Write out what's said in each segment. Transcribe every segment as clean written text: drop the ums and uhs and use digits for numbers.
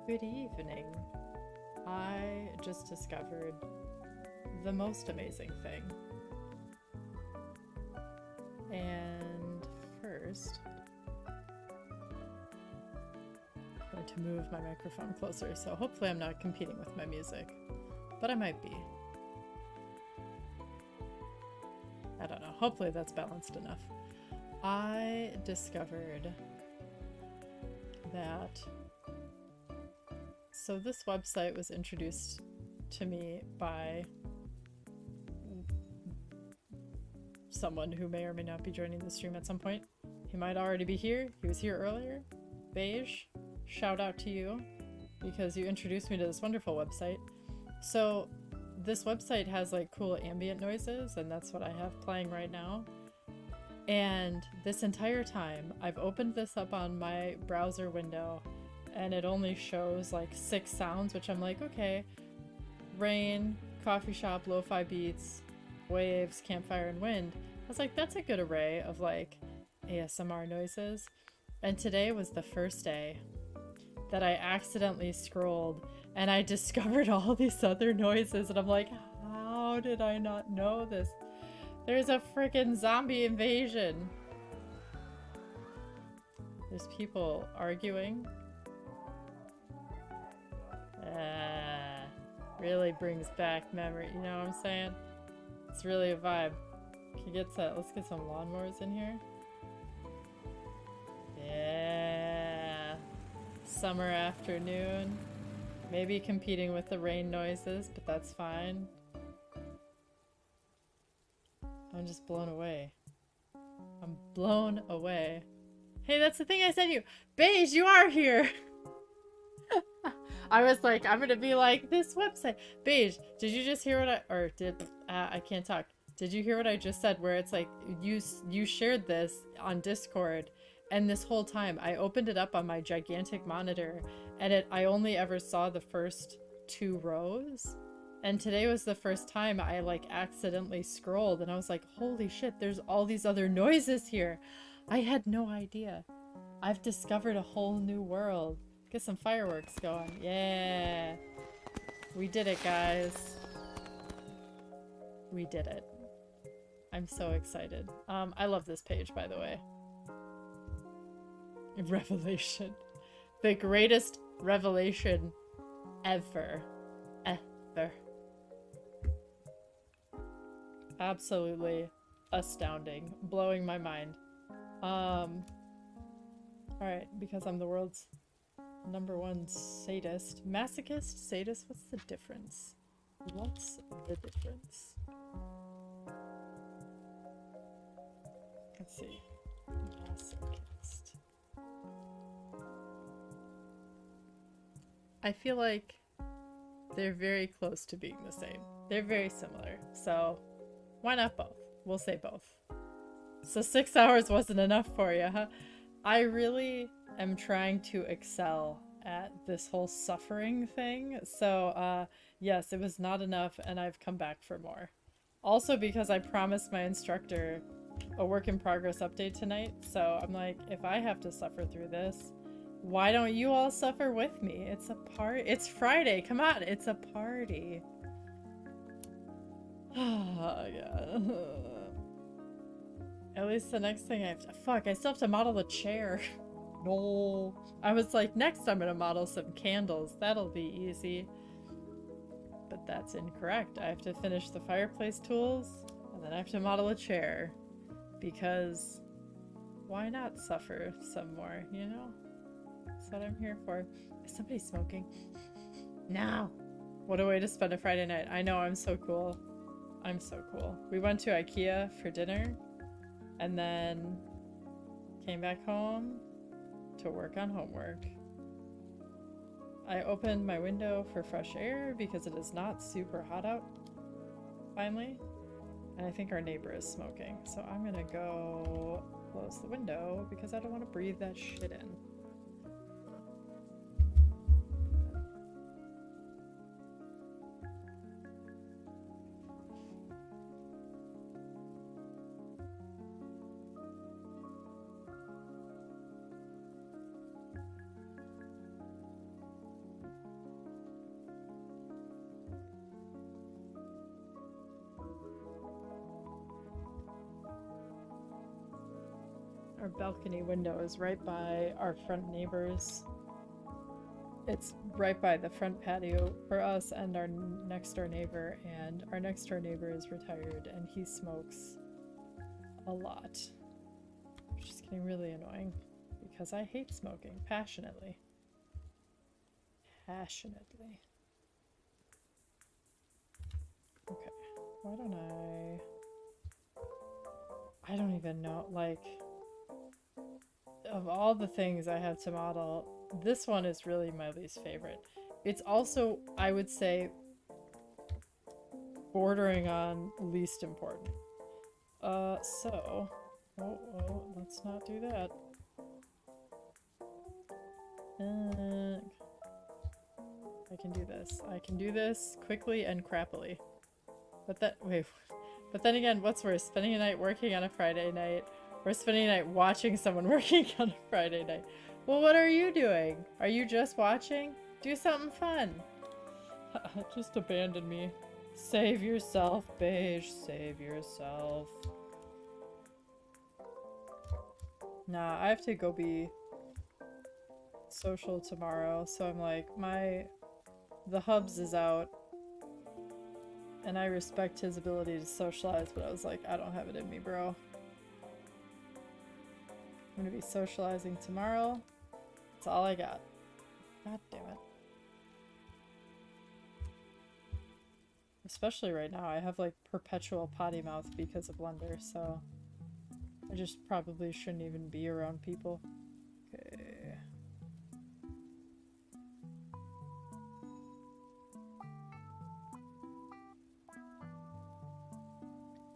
Good evening. I just discovered the most amazing thing. And first, I'm going to move my microphone closer, so hopefully I'm not competing with my music. But I might be. I don't know. Hopefully that's balanced enough. I discovered that... So this website was introduced to me by someone who may or may not be joining the stream at some point. He might already be here. He was here earlier. Beige, shout out to you because you introduced me to this wonderful website. So this website has like cool ambient noises, and that's what I have playing right now. And this entire time I've opened this up on my browser window and it only shows like 6 sounds, which I'm like, okay, rain, coffee shop, lo-fi beats, waves, campfire, and wind. I was like, that's a good array of like ASMR noises. And today was the first day that I accidentally scrolled and I discovered all these other noises, and I'm like, how did I not know this? There's a freaking zombie invasion. There's people arguing. Really brings back memory, you know what I'm saying? It's really a vibe. Let's get some lawnmowers in here. Yeah. Summer afternoon. Maybe competing with the rain noises, but that's fine. I'm just blown away. I'm blown away. Hey, that's the thing I sent you! Beige, you are here! I was like, I'm gonna be like, this website. Beige, did you just hear what I can't talk. Did you hear what I just said? Where it's like, you shared this on Discord, and this whole time I opened it up on my gigantic monitor, and I only ever saw the first 2 rows. And today was the first time I like accidentally scrolled, and I was like, holy shit, there's all these other noises here. I had no idea. I've discovered a whole new world. Get some fireworks going. Yeah. We did it, guys. We did it. I'm so excited. I love this page, by the way. Revelation. The greatest revelation ever. Ever. Absolutely astounding. Blowing my mind. Alright, because I'm the world's #1 sadist. Masochist? Sadist? What's the difference? What's the difference? Let's see. Masochist. I feel like they're very close to being the same. They're very similar. So why not both? We'll say both. So 6 hours wasn't enough for you, huh? I really am trying to excel at this whole suffering thing. So yes, it was not enough, and I've come back for more. Also because I promised my instructor a work in progress update tonight, so I'm like, if I have to suffer through this, why don't you all suffer with me? It's a party. It's Friday. Come on, it's a party. Oh, yeah. At least the next thing I have to- Fuck, I still have to model a chair. No. I was like, next I'm gonna model some candles. That'll be easy. But that's incorrect. I have to finish the fireplace tools, and then I have to model a chair. Because why not suffer some more, you know? That's what I'm here for. Is somebody smoking? No. What a way to spend a Friday night. I know, I'm so cool. I'm so cool. We went to IKEA for dinner, and then came back home to work on homework. I opened my window for fresh air because it is not super hot out, finally. And I think our neighbor is smoking, so I'm gonna go close the window because I don't want to breathe that shit in. Our balcony window is right by our front neighbors. It's right by the front patio for us and our next door neighbor, and our next door neighbor is retired and he smokes a lot, which is getting really annoying because I hate smoking passionately. Passionately. Okay, why don't I don't even know, like, of all the things I have to model, this one is really my least favorite. It's also, I would say, bordering on least important. So, let's not do that. I can do this. I can do this quickly and crappily. But but then again, what's worse? Spending a night working on a Friday night, or spending a night watching someone working on a Friday night? Well, what are you doing? Are you just watching? Do something fun. Just abandon me. Save yourself, Beige. Save yourself. Nah, I have to go be social tomorrow, so I'm like, the hubs is out. And I respect his ability to socialize, but I was like, I don't have it in me, bro. I'm gonna be socializing tomorrow. That's all I got. God damn it. Especially right now, I have like perpetual potty mouth because of Blender, so I just probably shouldn't even be around people. Okay.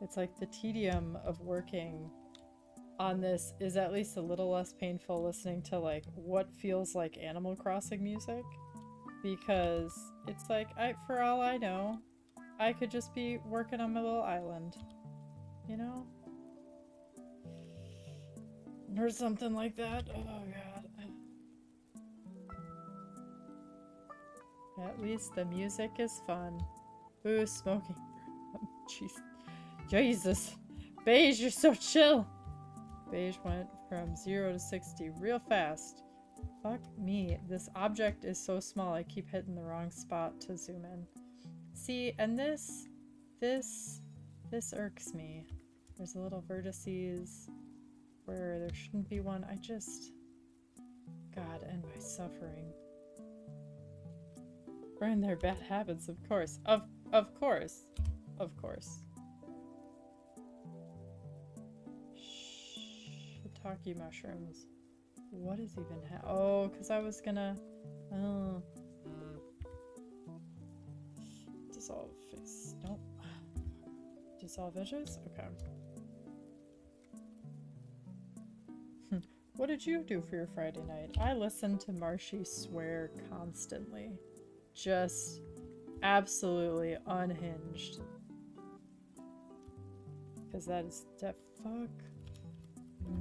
It's like the tedium of working on this is at least a little less painful listening to like what feels like Animal Crossing music, because it's like, for all I know, I could just be working on my little island, you know? Or something like that. Oh god. At least the music is fun. Ooh, smoking. Jeez. Jesus. Beige, you're so chill. Beige went from 0 to 60 real fast. Fuck me. This object is so small I keep hitting the wrong spot to zoom in. See, and this irks me. There's a little vertices where there shouldn't be one. God, end my suffering. Burn their bad habits, of course. Of course. Of course. Shiitake mushrooms. What is even oh, because I was gonna... Oh. Dissolve face. Nope. Dissolve edges? Okay. What did you do for your Friday night? I listened to Marshy swear constantly. Just absolutely unhinged. Because that is fuck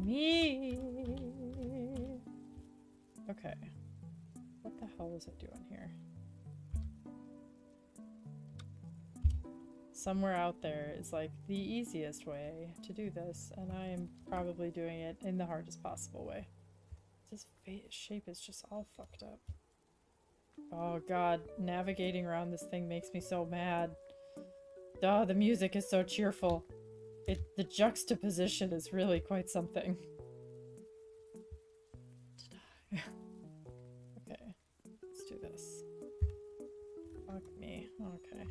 me. Okay. What the hell was I doing here? Somewhere out there is like the easiest way to do this, and I am probably doing it in the hardest possible way. This shape is just all fucked up. Oh god, navigating around this thing makes me so mad. Oh, the music is so cheerful. The juxtaposition is really quite something. Okay, let's do this. Fuck me. Okay.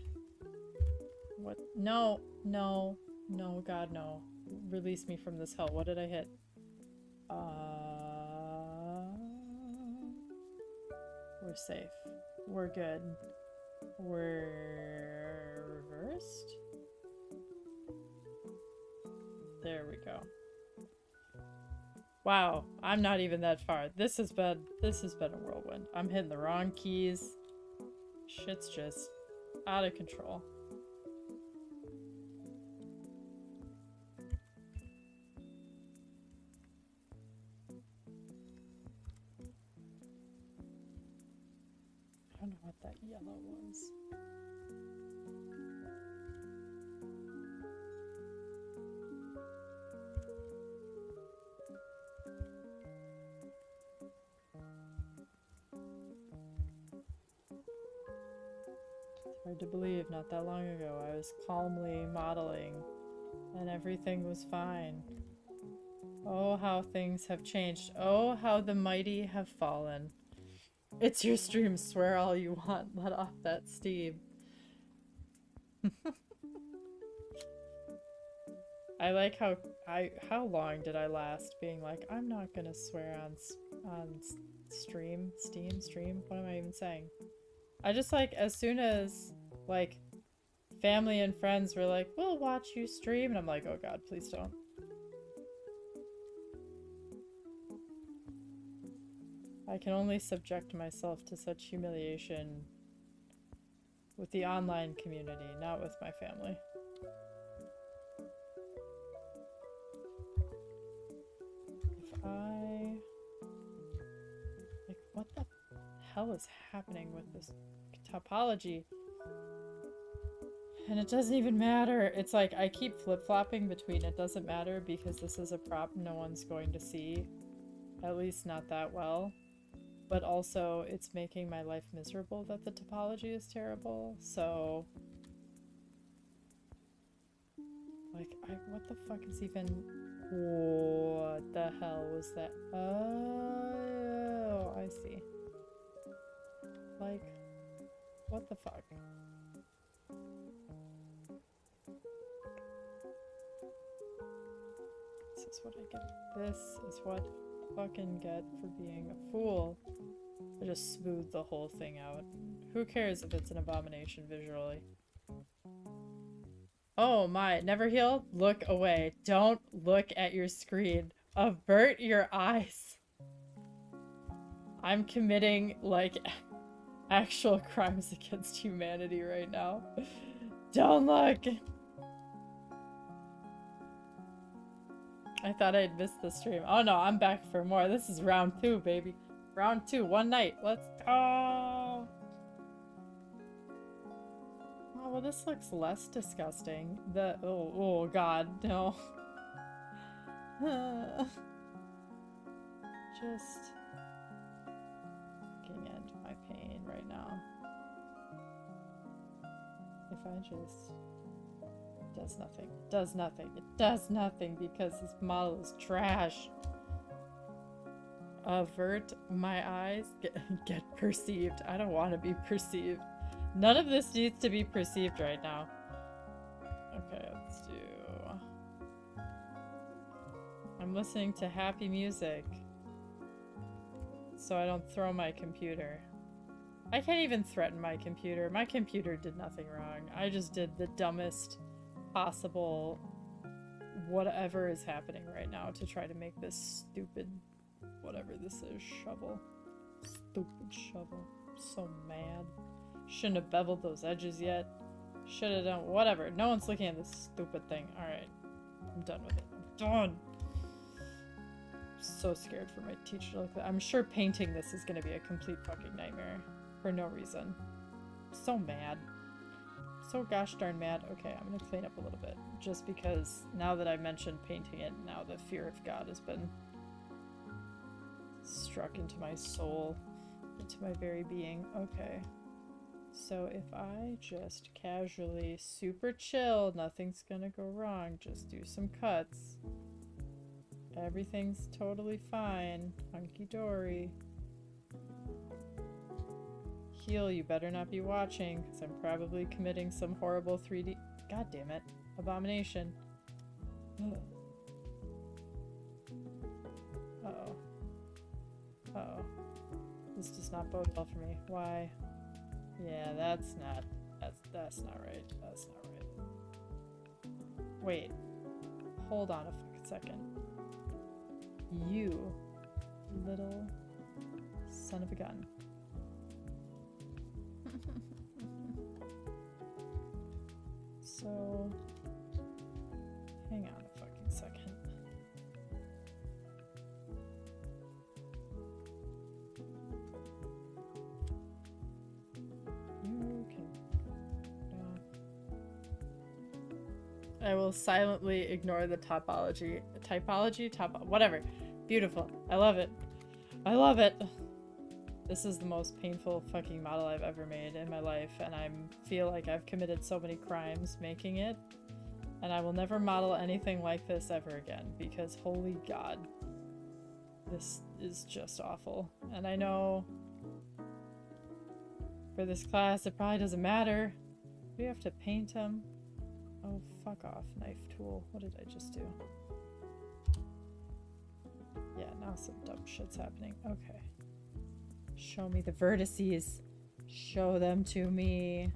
What? No, no, no, god, no. Release me from this hell. What did I hit? We're safe. We're good. We're reversed? There we go. Wow, I'm not even that far. This has been a whirlwind. I'm hitting the wrong keys. Shit's just out of control. I don't know what that yellow was. Hard to believe, not that long ago, I was calmly modeling, and everything was fine. Oh, how things have changed. Oh, how the mighty have fallen. It's your stream, swear all you want. Let off that steam. I like how long did I last being like, I'm not gonna swear on stream, what am I even saying? I just like, as soon as like family and friends were like, we'll watch you stream, and I'm like, oh god, please don't. I can only subject myself to such humiliation with the online community, not with my family. If I... Like, what the hell is happening with this topology? And it doesn't even matter. It's like, I keep flip-flopping between it doesn't matter because this is a prop no one's going to see. At least not that well. But also, it's making my life miserable that the topology is terrible, so... Like, what the fuck is even... What the hell was that? Oh, I see. Like, what the fuck? This is what I get. This is what I fucking get for being a fool. I just smoothed the whole thing out. Who cares if it's an abomination visually? Oh my, never heal? Look away. Don't look at your screen. Avert your eyes. I'm committing, like, actual crimes against humanity right now. Don't look! I thought I'd missed the stream. Oh no, I'm back for more. This is round 2, baby. Round 2, one night. Let's go! Oh, well, this looks less disgusting. Oh god, no. Just looking at my pain right now. If I just... Does nothing. It does nothing. It does nothing because this model is trash. Avert my eyes. Get perceived. I don't want to be perceived. None of this needs to be perceived right now. Okay, let's do... I'm listening to happy music so I don't throw my computer. I can't even threaten my computer. My computer did nothing wrong. I just did the dumbest possible whatever is happening right now to try to make this stupid whatever this is shovel. Stupid shovel. So mad. Shouldn't have beveled those edges yet. Should have done whatever. No one's looking at this stupid thing. Alright. I'm done with it. I'm done. I'm so scared for my teacher to look at. I'm sure painting this is gonna be a complete fucking nightmare. For no reason. I'm so mad. So gosh darn mad. Okay, I'm gonna clean up a little bit. Just because now that I mentioned painting it, now the fear of God has been struck into my soul, into my very being. Okay. So if I just casually, super chill, nothing's gonna go wrong, just do some cuts. Everything's totally fine. Hunky-dory. Heal, you better not be watching, because I'm probably committing some horrible 3D... God damn it. Abomination. Uh-oh. Uh-oh. This does not bode well for me. Why? Yeah, that's not right. That's not right. Wait. Hold on a fucking second. You little son of a gun. So, hang on a fucking second. You can... I will silently ignore the topology. Typology? Whatever. Beautiful. I love it. I love it. This is the most painful fucking model I've ever made in my life, and I feel like I've committed so many crimes making it. And I will never model anything like this ever again, because holy god. This is just awful. And I know for this class it probably doesn't matter. We have to paint him. Oh, fuck off, knife tool. What did I just do? Yeah, now some dumb shit's happening. Okay. Show me the vertices. Show them to me.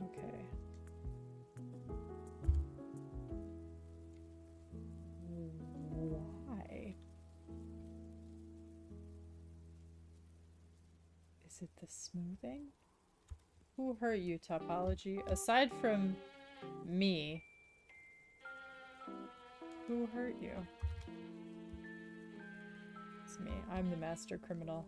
Okay. Why? Is it the smoothing? Who hurt you, topology? Aside from me, who hurt you? It's me. I'm the master criminal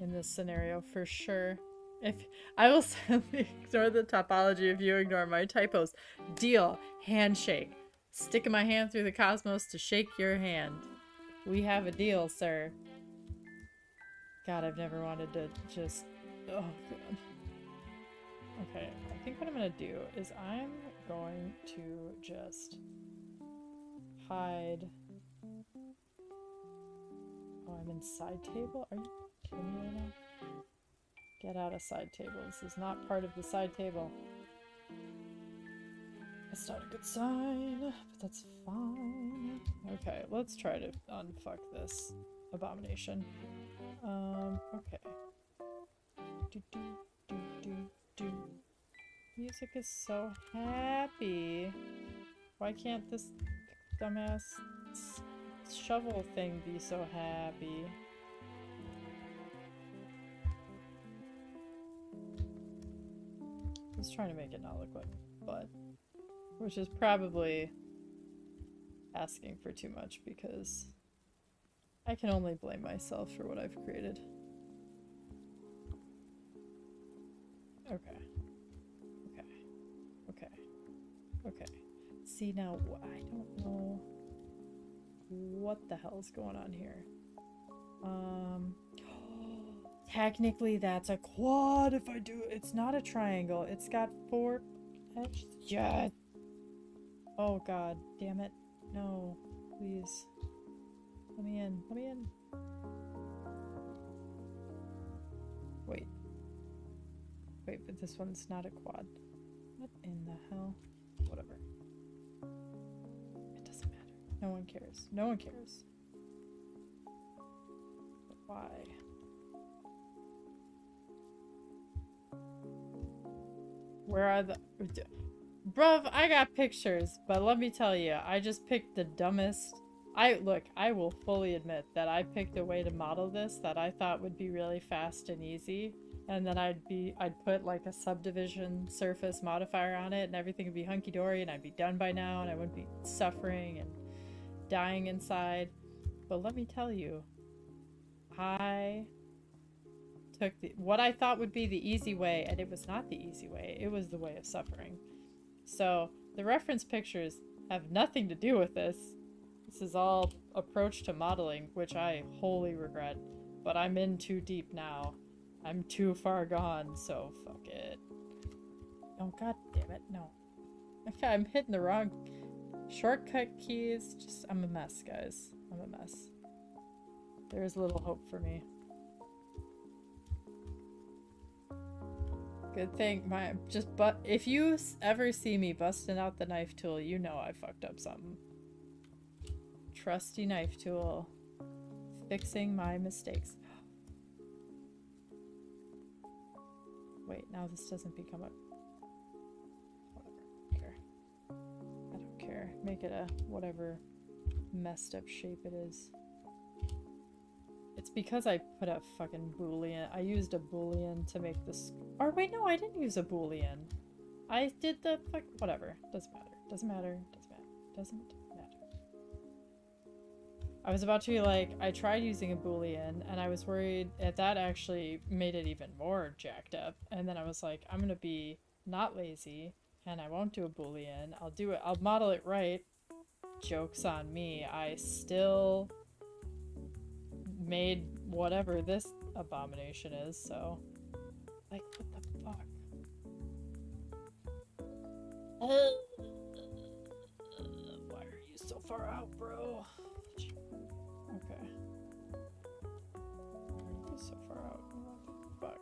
in this scenario for sure. If I will simply ignore the topology if you ignore my typos. Deal. Handshake. Sticking my hand through the cosmos to shake your hand. We have a deal, sir. God, I've never wanted to just... Oh, God. Okay, I think what I'm gonna do is I'm going to just hide... Oh, I'm in side table? Are you kidding me right now? Get out of side table. This is not part of the side table. It's not a good sign, but that's fine. Okay, let's try to unfuck this abomination. Okay. Do, do, do, do, do. Music is so happy. Why can't this dumbass shovel thing be so happy? I was trying to make it not look like butt, which is probably asking for too much because I can only blame myself for what I've created. Okay. Okay. Okay. Okay. See, now, I don't know what the hell's going on here. Technically, that's a quad if I do it. It's not a triangle. It's got 4 edges. Yeah. Oh, God. Damn it. No. Please. Let me in. Let me in. Wait. Wait, but this one's not a quad. What in the hell? Whatever. It doesn't matter. No one cares. No one cares. But why? Where are the... Bruv, I got pictures, but let me tell you, I just picked the dumbest... Look, I will fully admit that I picked a way to model this that I thought would be really fast and easy, and then I'd put like a subdivision surface modifier on it, and everything would be hunky-dory, and I'd be done by now, and I wouldn't be suffering and dying inside. But let me tell you, I took what I thought would be the easy way, and it was not the easy way. It was the way of suffering. So the reference pictures have nothing to do with this. This is all approach to modeling, which I wholly regret, but I'm in too deep now. I'm too far gone, so fuck it. Oh, god damn it, no. Okay, I'm hitting the wrong shortcut keys. Just, I'm a mess, guys. I'm a mess. There's little hope for me. Good thing if you ever see me busting out the knife tool, you know I fucked up something. Trusty knife tool. Fixing my mistakes. Wait, now this doesn't become a... Whatever. I don't care. I don't care. Make it a whatever messed up shape it is. It's because I put a fucking boolean. I used a boolean to make this... Or wait, no, I didn't use a boolean. I did the fuck... Whatever. Doesn't matter. Doesn't matter. Doesn't matter. Doesn't matter. I was about to be like, I tried using a boolean, and I was worried that actually made it even more jacked up. And then I was like, I'm gonna be not lazy, and I won't do a boolean. I'll do it. I'll model it right. Joke's on me. I still made whatever this abomination is, so... Like, what the fuck? Why are you so far out, bro? Okay. Why are you so far out? What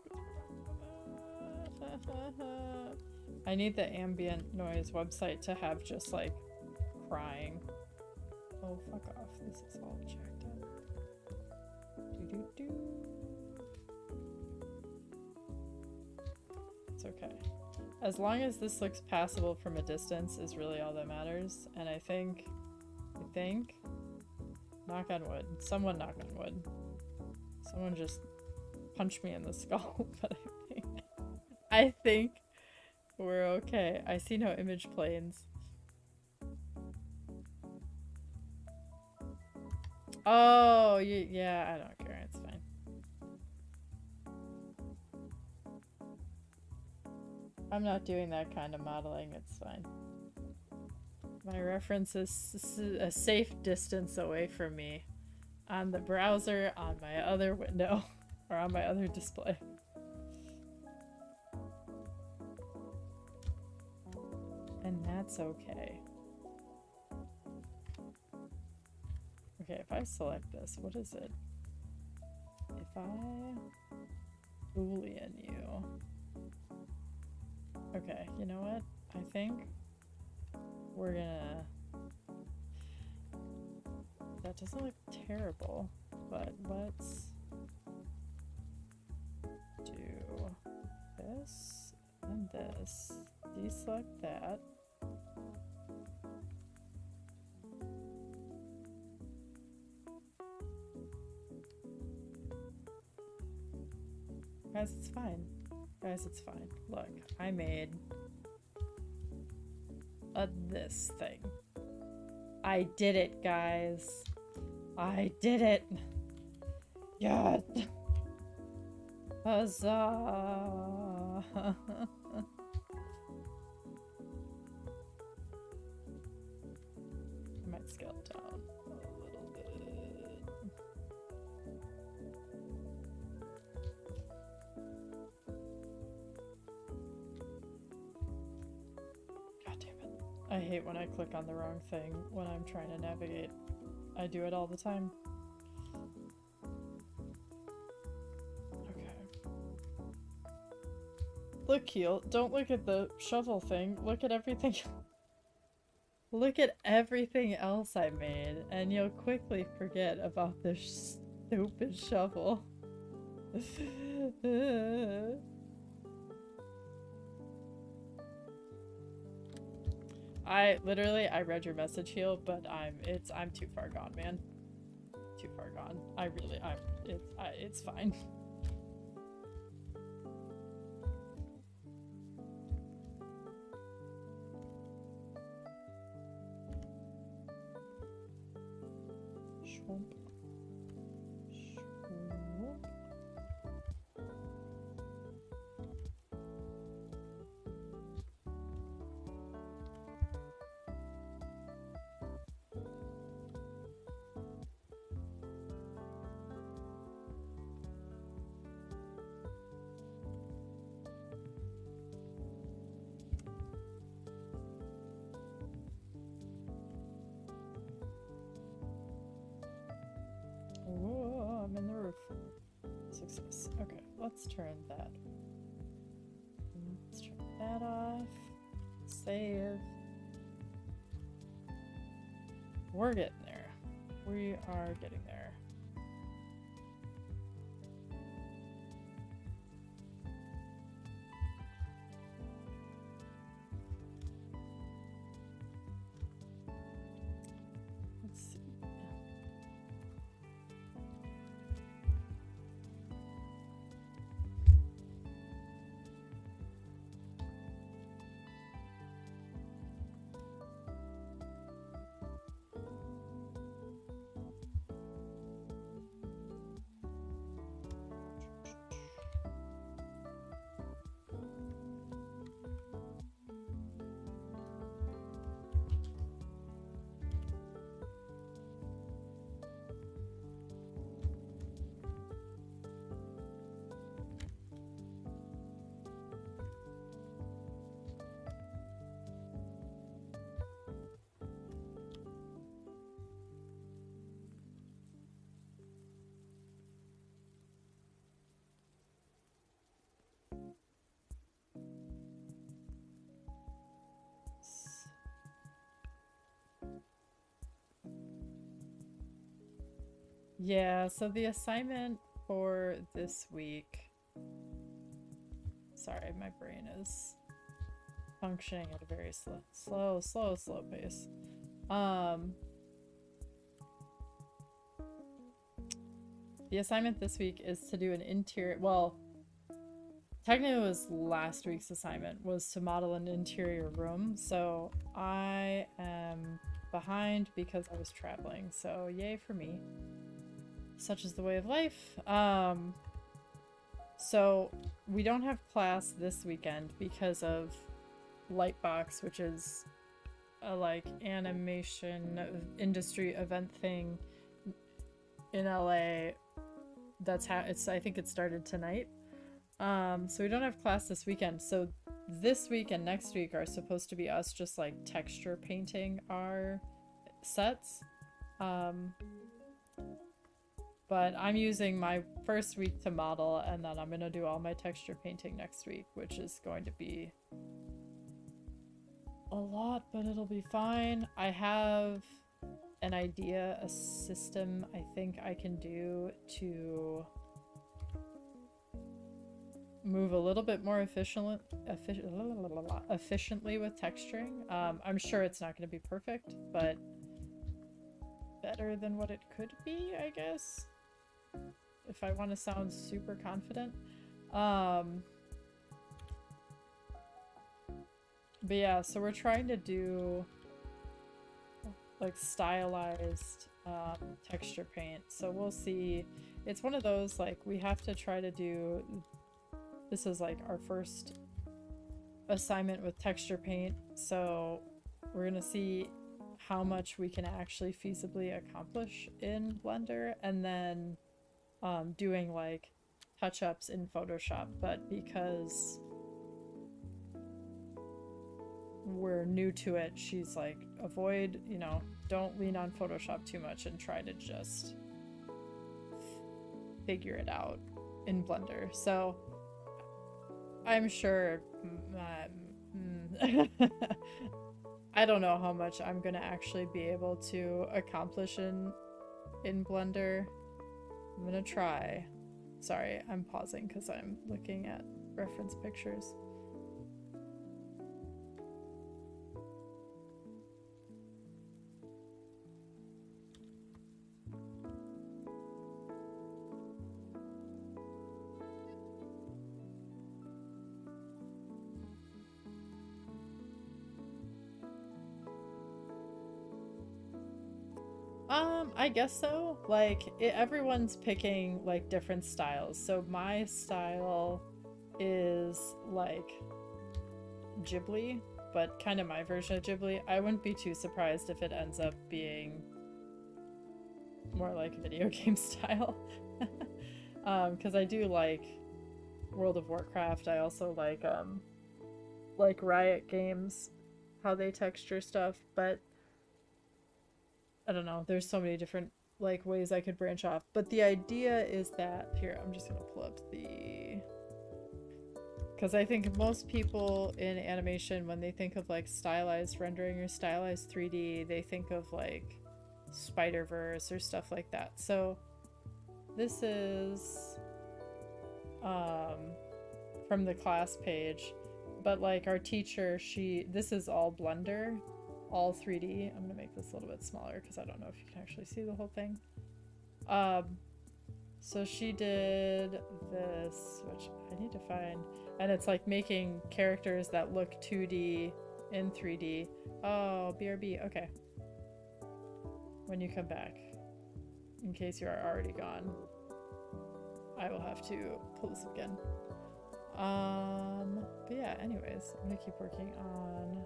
the fuck? I need the ambient noise website to have just, like, crying. Oh, fuck off. This is all checked out. Doo-doo-doo. It's okay. As long as this looks passable from a distance is really all that matters. And I think, knock on wood. Someone knock on wood. Someone just punch me in the skull, but I think we're okay. I see no image planes. Oh, yeah, I don't care. It's fine. I'm not doing that kind of modeling. It's fine. My reference is a safe distance away from me on the browser, on my other window, or on my other display. And that's okay. Okay, if I select this, what is it? If I Boolean you. Okay, you know what? I think we're gonna... That doesn't look terrible, but let's do this and this. Deselect that. Guys, it's fine. Guys, it's fine. Look, I made this thing. I did it, guys. I did it. Yes. Huzzah. I might scale it down a little bit. God damn it. I hate when I click on the wrong thing when I'm trying to navigate. I do it all the time. Okay. Look, Keel, don't look at the shovel thing. Look at everything. Look at everything else I made, and you'll quickly forget about this stupid shovel. I read your message, Heel, but I'm too far gone, man. Too far gone. It's fine. Schwump. Schwump. Whoa, I'm in the roof. Success. Okay, let's turn that. Let's turn that off. Save. We're getting there. We are getting there. Let's see. Yeah, so the assignment for this week. Sorry, my brain is functioning at a very slow pace. The assignment this week is to do an interior, well, technically it was last week's assignment, was to model an interior room. So I am behind because I was traveling. So yay for me. Such is the way of life. So we don't have class this weekend because of Lightbox, which is a like animation industry event thing in LA. That's how it's, I think it started tonight. So we don't have class this weekend. So this week and next week are supposed to be us just like texture painting our sets. But I'm using my first week to model, and then I'm gonna do all my texture painting next week, which is going to be a lot, but it'll be fine. I have an idea, a system I think I can do to move a little bit more efficiently with texturing. I'm sure it's not going to be perfect, but better than what it could be, I guess, if I want to sound super confident. But yeah, so we're trying to do like stylized texture paint. So we'll see. It's one of those, like, we have to try to do, this is like our first assignment with texture paint. So we're gonna see how much we can actually feasibly accomplish in Blender, and then doing like touch-ups in Photoshop. But because we're new to it, she's like, avoid, you know, don't lean on Photoshop too much and try to just figure it out in Blender. So I'm sure I don't know how much I'm gonna actually be able to accomplish in Blender. I'm gonna try. Sorry, I'm pausing because I'm looking at reference pictures. I guess so. Like, everyone's picking like different styles. So my style is like Ghibli, but kind of my version of Ghibli. I wouldn't be too surprised if it ends up being more like video game style. Because I do like World of Warcraft. I also like Riot Games, how they texture stuff, but I don't know, there's so many different like ways I could branch off. But the idea is that, here, I'm just gonna pull up the, because I think most people in animation, when they think of like stylized rendering or stylized 3D, they think of like Spider-Verse or stuff like that. So this is from the class page, but like our teacher, this is all Blender, all 3D. I'm gonna make this a little bit smaller because I don't know if you can actually see the whole thing. So she did this, which I need to find, and it's like making characters that look 2D in 3D. Oh, BRB, okay. When you come back, in case you are already gone, I will have to pull this up again. But yeah, anyways, I'm gonna keep working on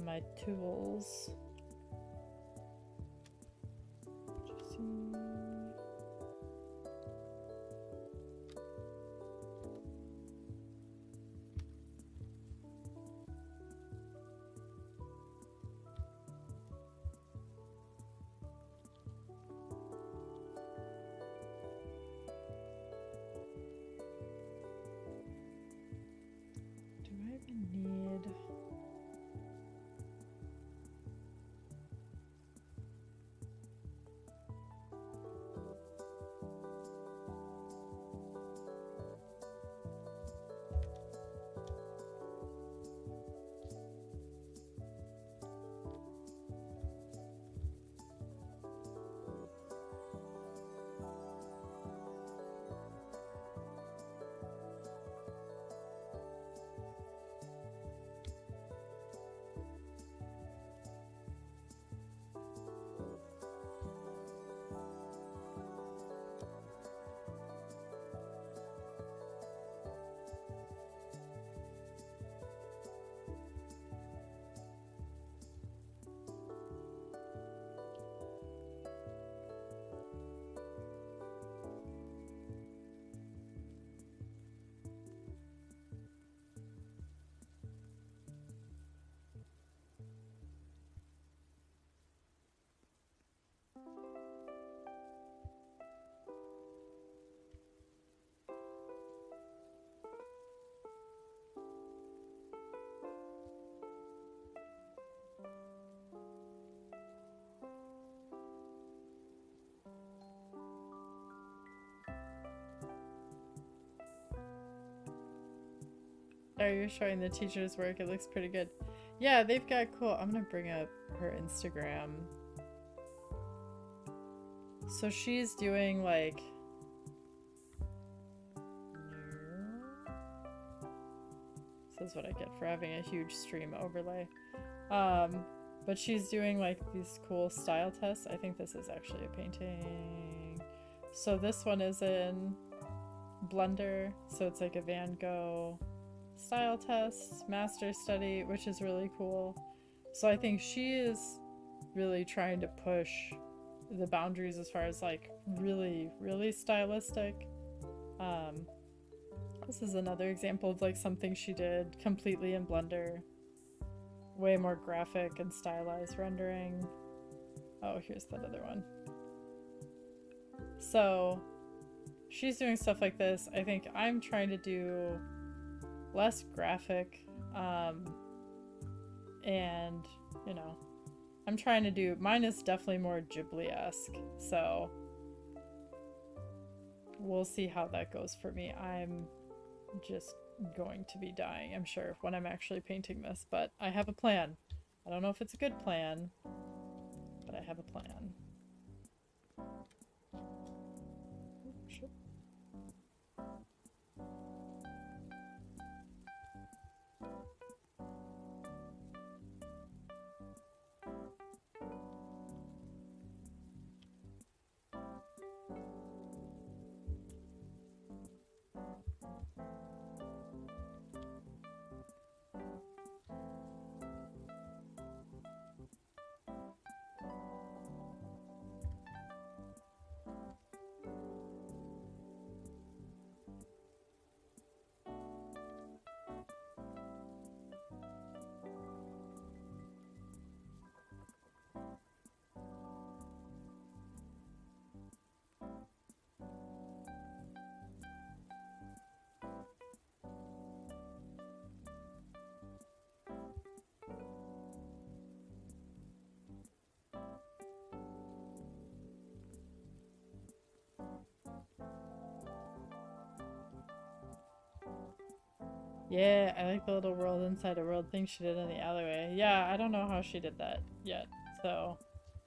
my tools. Do I even need... Are you showing the teacher's work? It looks pretty good. Yeah, they've got cool. I'm gonna bring up her Instagram. So she's doing like... This is what I get for having a huge stream overlay. But she's doing like these cool style tests. I think this is actually a painting. So this one is in Blender. So it's like a Van Gogh style test, master study, which is really cool. So I think she is really trying to push the boundaries as far as like really, really stylistic. This is another example of like something she did completely in Blender. Way more graphic and stylized rendering. Oh, here's that other one. So she's doing stuff like this. I think I'm trying to do less graphic, and you know, I'm trying to do, mine is definitely more Ghibli-esque, so we'll see how that goes for me. I'm just going to be dying, I'm sure, when I'm actually painting this, but I have a plan. I don't know if it's a good plan, but I have a plan. Sure. Yeah, I like the little world inside a world thing she did in the alleyway. Yeah, I don't know how she did that yet, so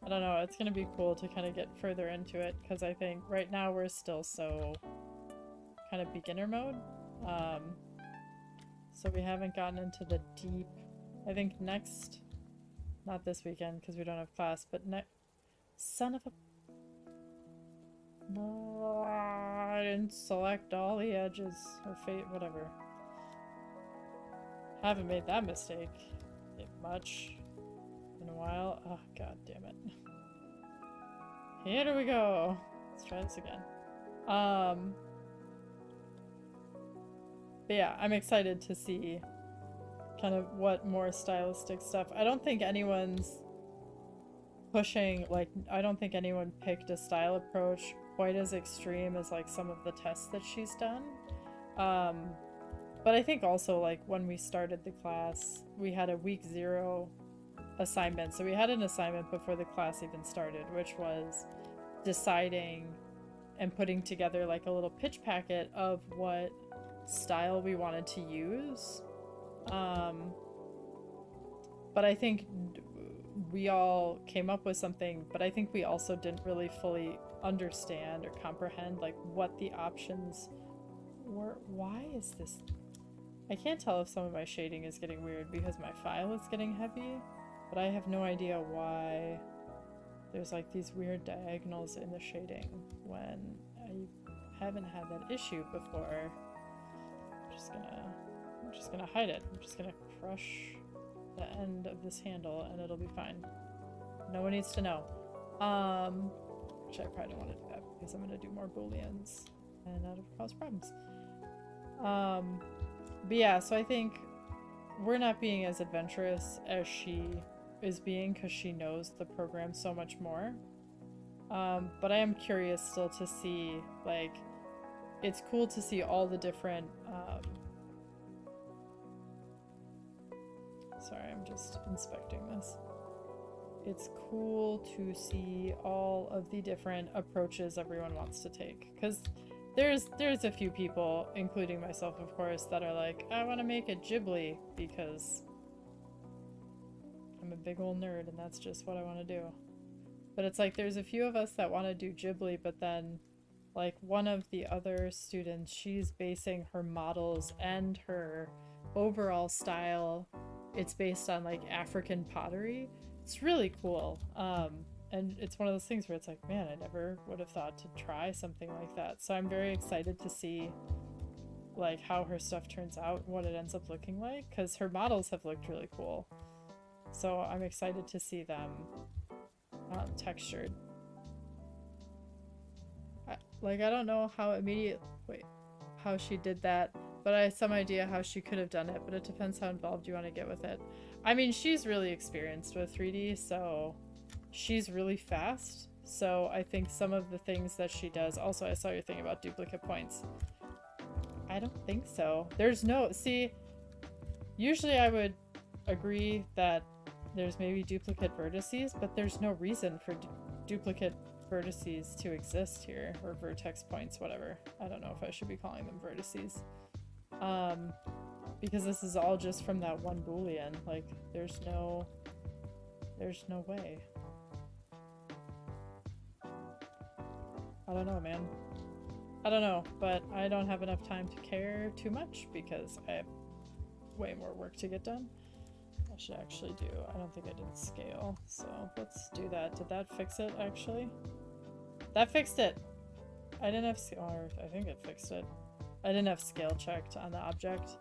I don't know. It's gonna be cool to kind of get further into it, because I think right now we're still so kind of beginner mode. So we haven't gotten into the deep... I think next... Not this weekend, because we don't have class, but next... Son of a... Oh, I didn't select all the edges, or fate, whatever. Haven't made that mistake much in a while. Oh, god damn it. Here we go. Let's try this again. But yeah, I'm excited to see kind of what more stylistic stuff. I don't think anyone's pushing, like, I don't think anyone picked a style approach quite as extreme as like some of the tests that she's done. But I think also, like, when we started the class, we had a week 0 assignment. So we had an assignment before the class even started, which was deciding and putting together like a little pitch packet of what style we wanted to use. But I think we all came up with something, but I think we also didn't really fully understand or comprehend like what the options were. Why is this? I can't tell if some of my shading is getting weird because my file is getting heavy, but I have no idea why there's like these weird diagonals in the shading when I haven't had that issue before. I'm just gonna hide it. I'm just gonna crush the end of this handle and it'll be fine. No one needs to know. Which I probably don't want to do that because I'm gonna do more booleans and that'll cause problems. But yeah, so I think we're not being as adventurous as she is being because she knows the program so much more. But I am curious still to see, like, it's cool to see all the different, sorry, I'm just inspecting this. It's cool to see all of the different approaches everyone wants to take, because there's a few people, including myself of course, that are like, I want to make a Ghibli because I'm a big old nerd and that's just what I want to do. But it's like there's a few of us that want to do Ghibli, but then like one of the other students, she's basing her models and her overall style, it's based on like African pottery. It's really cool. And it's one of those things where it's like, man, I never would have thought to try something like that. So I'm very excited to see like how her stuff turns out and what it ends up looking like, because her models have looked really cool. So I'm excited to see them textured. I don't know how how she did that, but I have some idea how she could have done it, but it depends how involved you want to get with it. I mean, she's really experienced with 3D, so she's really fast. So I think some of the things that she does, also I saw your thing about duplicate points. I don't think so. There's no, see, usually I would agree that there's maybe duplicate vertices, but there's no reason for duplicate vertices to exist here, or vertex points, whatever. I don't know if I should be calling them vertices. Because this is all just from that one boolean. Like, there's no way. I don't know, man. I don't know, but I don't have enough time to care too much because I have way more work to get done. I should actually do, I don't think I did scale, so let's do that. Did that fix it, actually? That fixed it! I didn't have scale, or I think it fixed it. I didn't have scale checked on the object.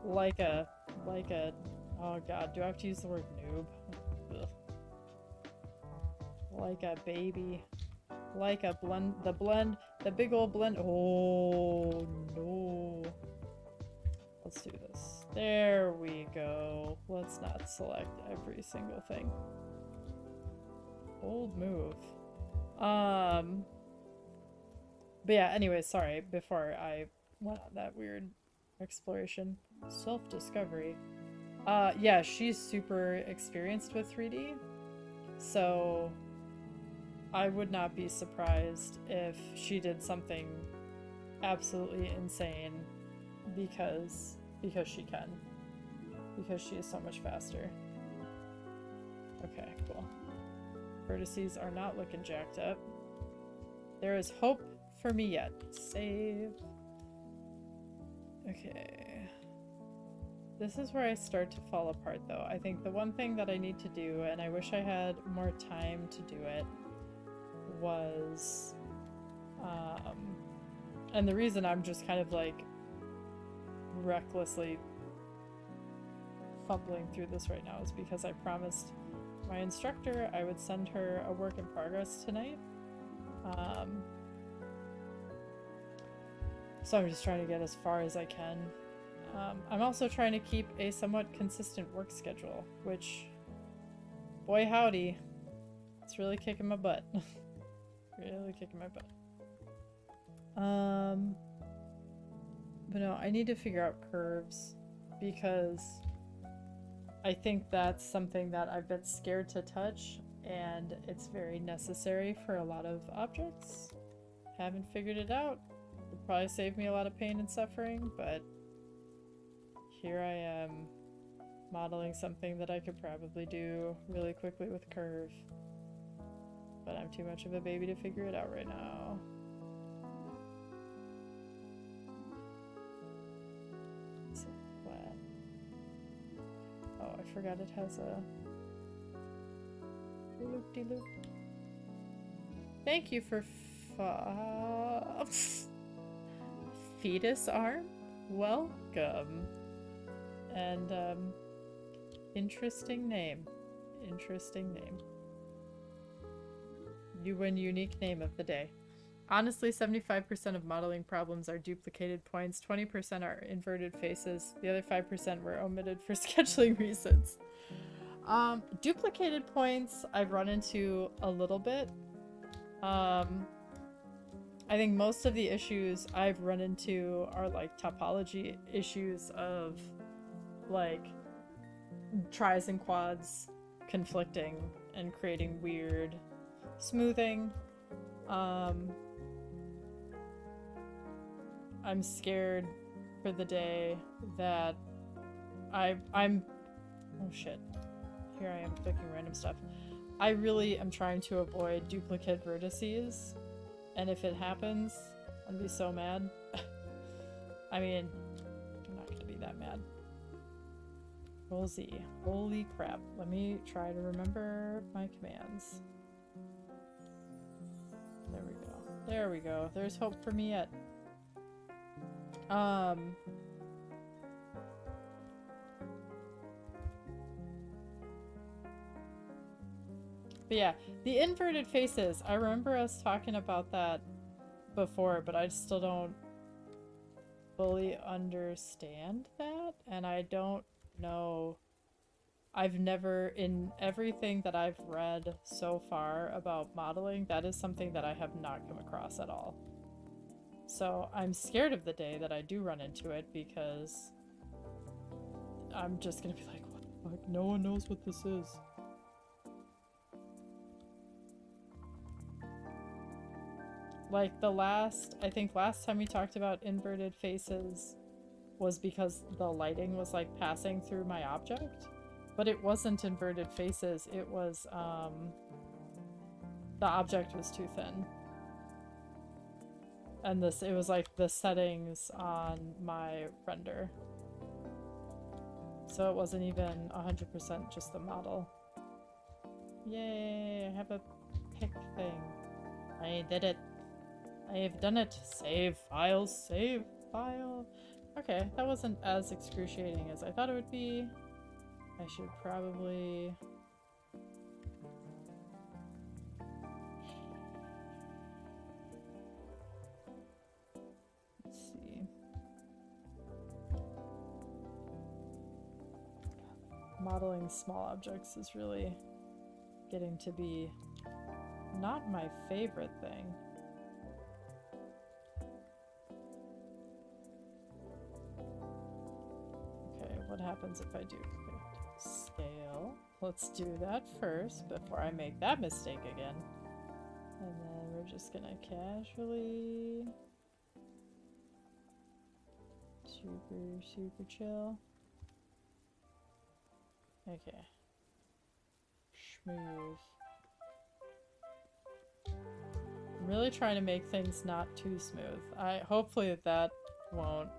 Like a, oh god, do I have to use the word noob? Ugh. Like a baby. Like a blend, the big old blend. Oh no. Let's do this. There we go. Let's not select every single thing. Old move. But yeah, anyway, sorry, before I went on that weird exploration. Self-discovery. Yeah, she's super experienced with 3D. So I would not be surprised if she did something absolutely insane because she can. Because she is so much faster. Okay, cool. Vertices are not looking jacked up. There is hope for me yet. Save. Okay. This is where I start to fall apart though. I think the one thing that I need to do, and I wish I had more time to do it, was and the reason I'm just kind of like recklessly fumbling through this right now is because I promised my instructor I would send her a work in progress tonight. So I'm just trying to get as far as I can. I'm also trying to keep a somewhat consistent work schedule, which, boy howdy, it's really kicking my butt. Really kicking my butt. But no, I need to figure out curves because I think that's something that I've been scared to touch, and it's very necessary for a lot of objects. Haven't figured it out. It'd probably save me a lot of pain and suffering, but here I am modeling something that I could probably do really quickly with curve. But I'm too much of a baby to figure it out right now. It's flat. Oh, I forgot it has a loop-de-loop. Thank you for fetus arm? Welcome. And, interesting name. Interesting name. You win unique name of the day. Honestly, 75% of modeling problems are duplicated points, 20% are inverted faces, the other 5% were omitted for scheduling reasons. Duplicated points I've run into a little bit. I think most of the issues I've run into are like topology issues of like tris and quads conflicting and creating weird smoothing. I'm scared for the day that I'm oh shit. Here I am clicking random stuff. I really am trying to avoid duplicate vertices, and if it happens, I'm gonna be so mad. I mean, I'm not gonna be that mad. Roll Z. Holy crap. Let me try to remember my commands. There we go. There we go. There's hope for me yet. But yeah, the inverted faces. I remember us talking about that before, but I still don't fully understand that, and I don't know. I've never, in everything that I've read so far about modeling, that is something that I have not come across at all. So I'm scared of the day that I do run into it, because I'm just gonna be like, what the fuck? No one knows what this is. Like I think last time we talked about inverted faces was because the lighting was like passing through my object, but it wasn't inverted faces, it was, the object was too thin. And it was like the settings on my render. So it wasn't even 100% just the model. Yay, I have a pick thing. I did it. I have done it. Save file, save file. Okay, that wasn't as excruciating as I thought it would be. I should probably... Let's see. Modeling small objects is really getting to be not my favorite thing. What happens if I do scale? Let's do that first before I make that mistake again. And then we're just gonna casually... Super chill. Okay. Smooth. I'm really trying to make things not too smooth. Hopefully that won't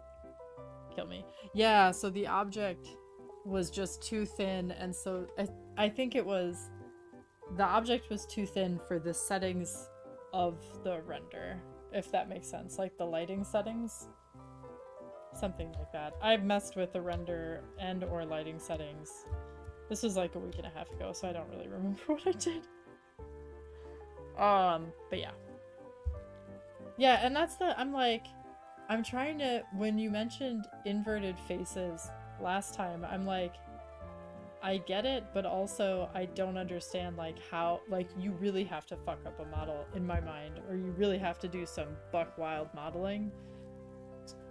kill me. Yeah, so the object was just too thin, and so I think it was the object was too thin for the settings of the render, if that makes sense, like the lighting settings, something like that. I've messed with the render and or lighting settings. This was like a week and a half ago, so I don't really remember what I did. But yeah, and that's I'm trying to, when you mentioned inverted faces last time, I'm like, I get it, but also I don't understand like how, like, you really have to fuck up a model in my mind, or you really have to do some buck wild modeling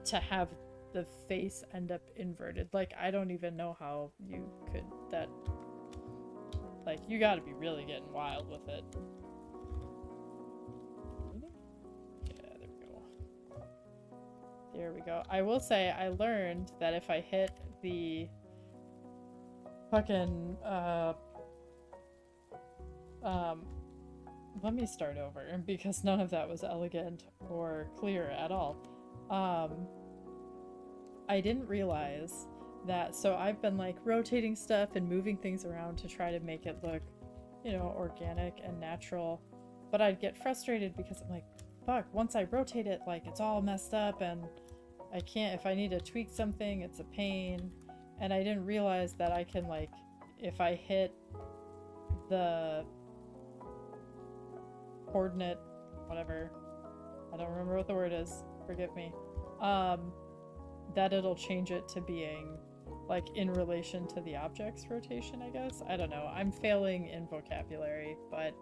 to have the face end up inverted. Like, I don't even know how you could, like, you gotta be really getting wild with it. There we go. I will say I learned that if I hit the fucking let me start over because none of that was elegant or clear at all. I didn't realize that, so I've been like rotating stuff and moving things around to try to make it look, you know, organic and natural, but I'd get frustrated because I'm like, fuck, once I rotate it, like, it's all messed up and I can't, if I need to tweak something, it's a pain. And I didn't realize that I can, like, if I hit the coordinate, whatever, I don't remember what the word is, forgive me, that it'll change it to being, like, in relation to the object's rotation, I guess. I don't know. I'm failing in vocabulary, but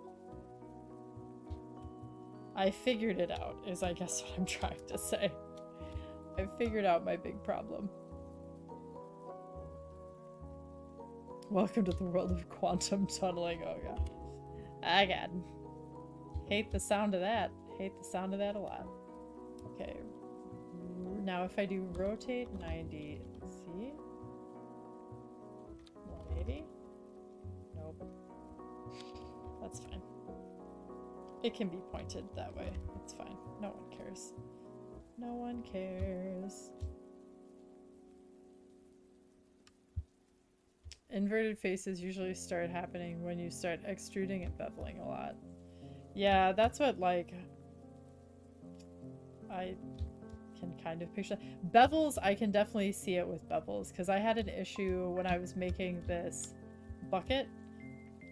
I figured it out, is I guess what I'm trying to say. I figured out my big problem. Welcome to the world of quantum tunneling. Oh god. Ah god. Hate the sound of that. Hate the sound of that a lot. Okay. Now if I do rotate 90, see? 180? Nope. That's fine. It can be pointed that way. It's fine. No one cares. No one cares. Inverted faces usually start happening when you start extruding and beveling a lot. Yeah, that's what, like, I can kind of picture. Bevels, I can definitely see it with bevels, because I had an issue when I was making this bucket.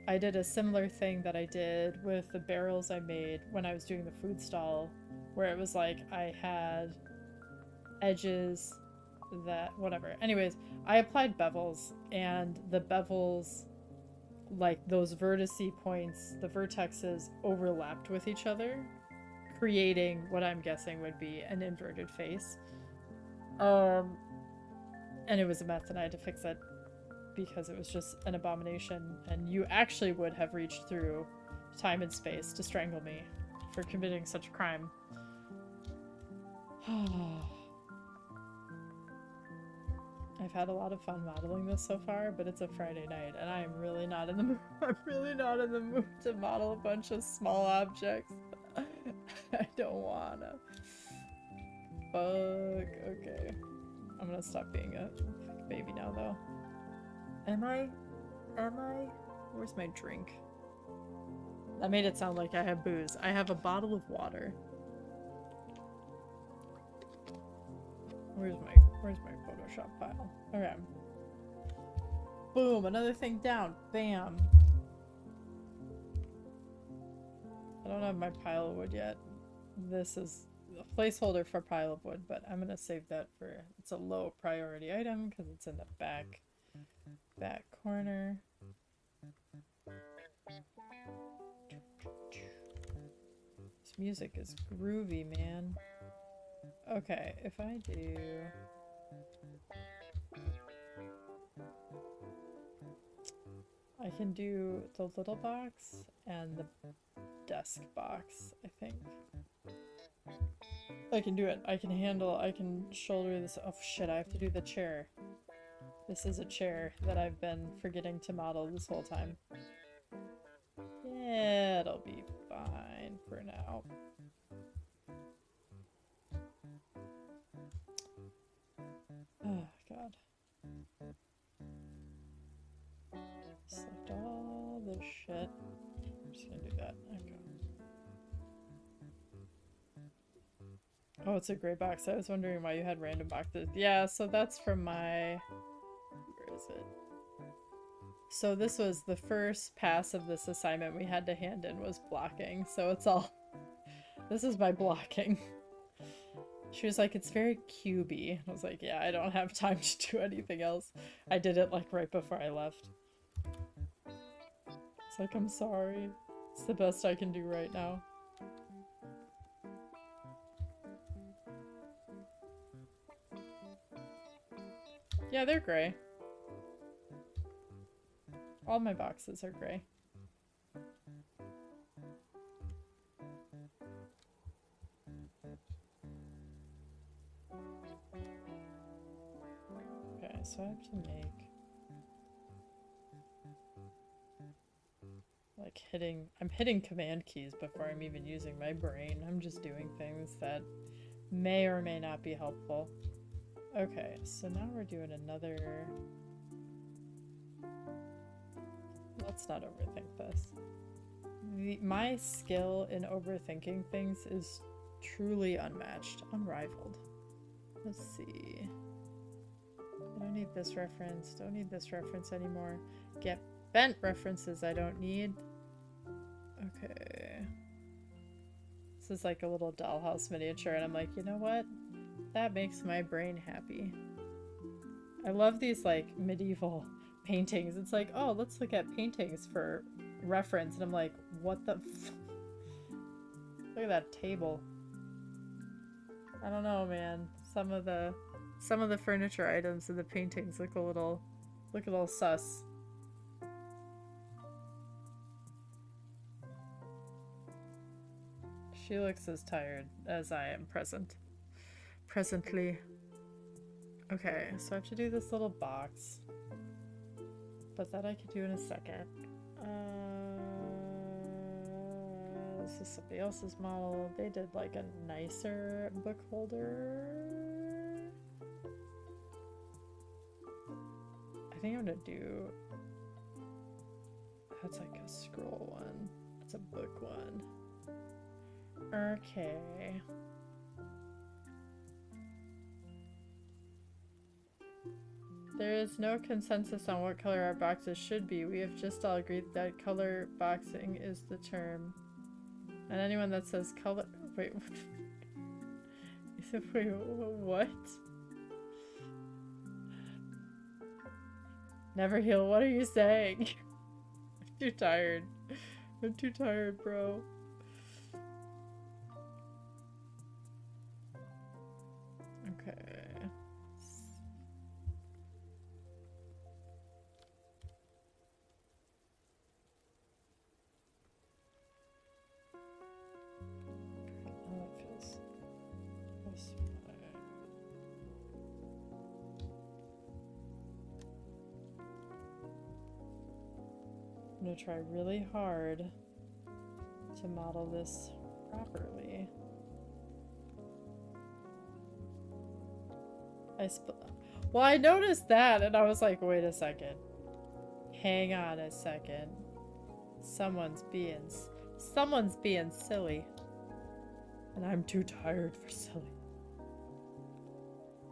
I did a similar thing that I did with the barrels I made when I was doing the food stall, where it was like I had edges that, whatever. Anyways, I applied bevels, and the bevels, like those vertice points, the vertexes overlapped with each other, creating what I'm guessing would be an inverted face. And it was a mess, and I had to fix it because it was just an abomination, and you actually would have reached through time and space to strangle me for committing such a crime. I've had a lot of fun modeling this so far, but it's a Friday night, and I'm really not in the mood. I'm really not in the mood to model a bunch of small objects. I don't wanna. Fuck. Okay. I'm gonna stop being a baby now, though. Am I? Where's my drink? That made it sound like I have booze. I have a bottle of water. Where's my Photoshop file? Okay. Boom, another thing down. Bam. I don't have my pile of wood yet. This is a placeholder for pile of wood, but I'm gonna save that for, it's a low priority item because it's in the back corner. This music is groovy, man. Okay, if I do... I can do the little box and the desk box, I think. I can do it. I can shoulder this. Oh shit, I have to do the chair. This is a chair that I've been forgetting to model this whole time. Yeah, it'll be fine for now. Oh god. Select all this shit. I'm just gonna do that. Okay. Oh, it's a gray box. I was wondering why you had random boxes. Yeah, so that's from my... Where is it? So this was the first pass of this assignment we had to hand in was blocking. So it's all... This is my blocking. She was like, it's very cubey. I was like, yeah, I don't have time to do anything else. I did it like right before I left. It's like, I'm sorry. It's the best I can do right now. Yeah, they're gray. All my boxes are gray. Okay, so I have to make... Like I'm hitting command keys before I'm even using my brain. I'm just doing things that may or may not be helpful. Okay, so now we're doing another... Let's not overthink this. My skill in overthinking things is truly unmatched, unrivaled. Let's see. I don't need this reference, don't need this reference anymore. Get bent references I don't need. Okay. This is like a little dollhouse miniature, and I'm like, you know what? That makes my brain happy. I love these like medieval paintings. It's like, oh, let's look at paintings for reference, and I'm like, what the f... Look at that table. I don't know, man. Some of the furniture items in the paintings look a little sus. She looks as tired as I am present. presently. Okay, so I have to do this little box. But that I could do in a second. This is somebody else's model. They did like a nicer book holder. I think I'm gonna do... That's like a scroll one. That's a book one. Okay. There is no consensus on what color our boxes should be. We have just all agreed that color boxing is the term. And anyone that says color... Wait, wait, what? Neverheal, what are you saying? I'm too tired. I'm too tired, bro. Okay. I'm gonna try really hard to model this properly. Well, I noticed that and I was like, wait a second. Hang on a second. Someone's being silly. And I'm too tired for silly.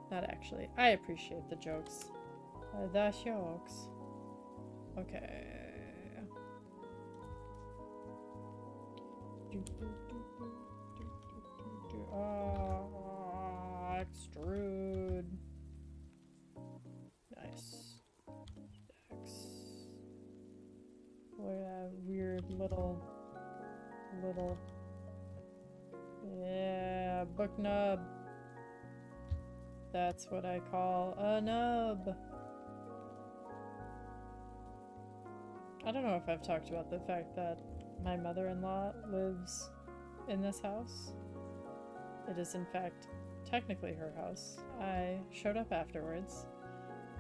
Not actually. I appreciate the jokes. The jokes. Okay. Extrude. Nice. X. Look at that weird little. Yeah, book nub. That's what I call a nub. I don't know if I've talked about the fact that my mother-in-law lives in this house. It is in fact technically her house. I showed up afterwards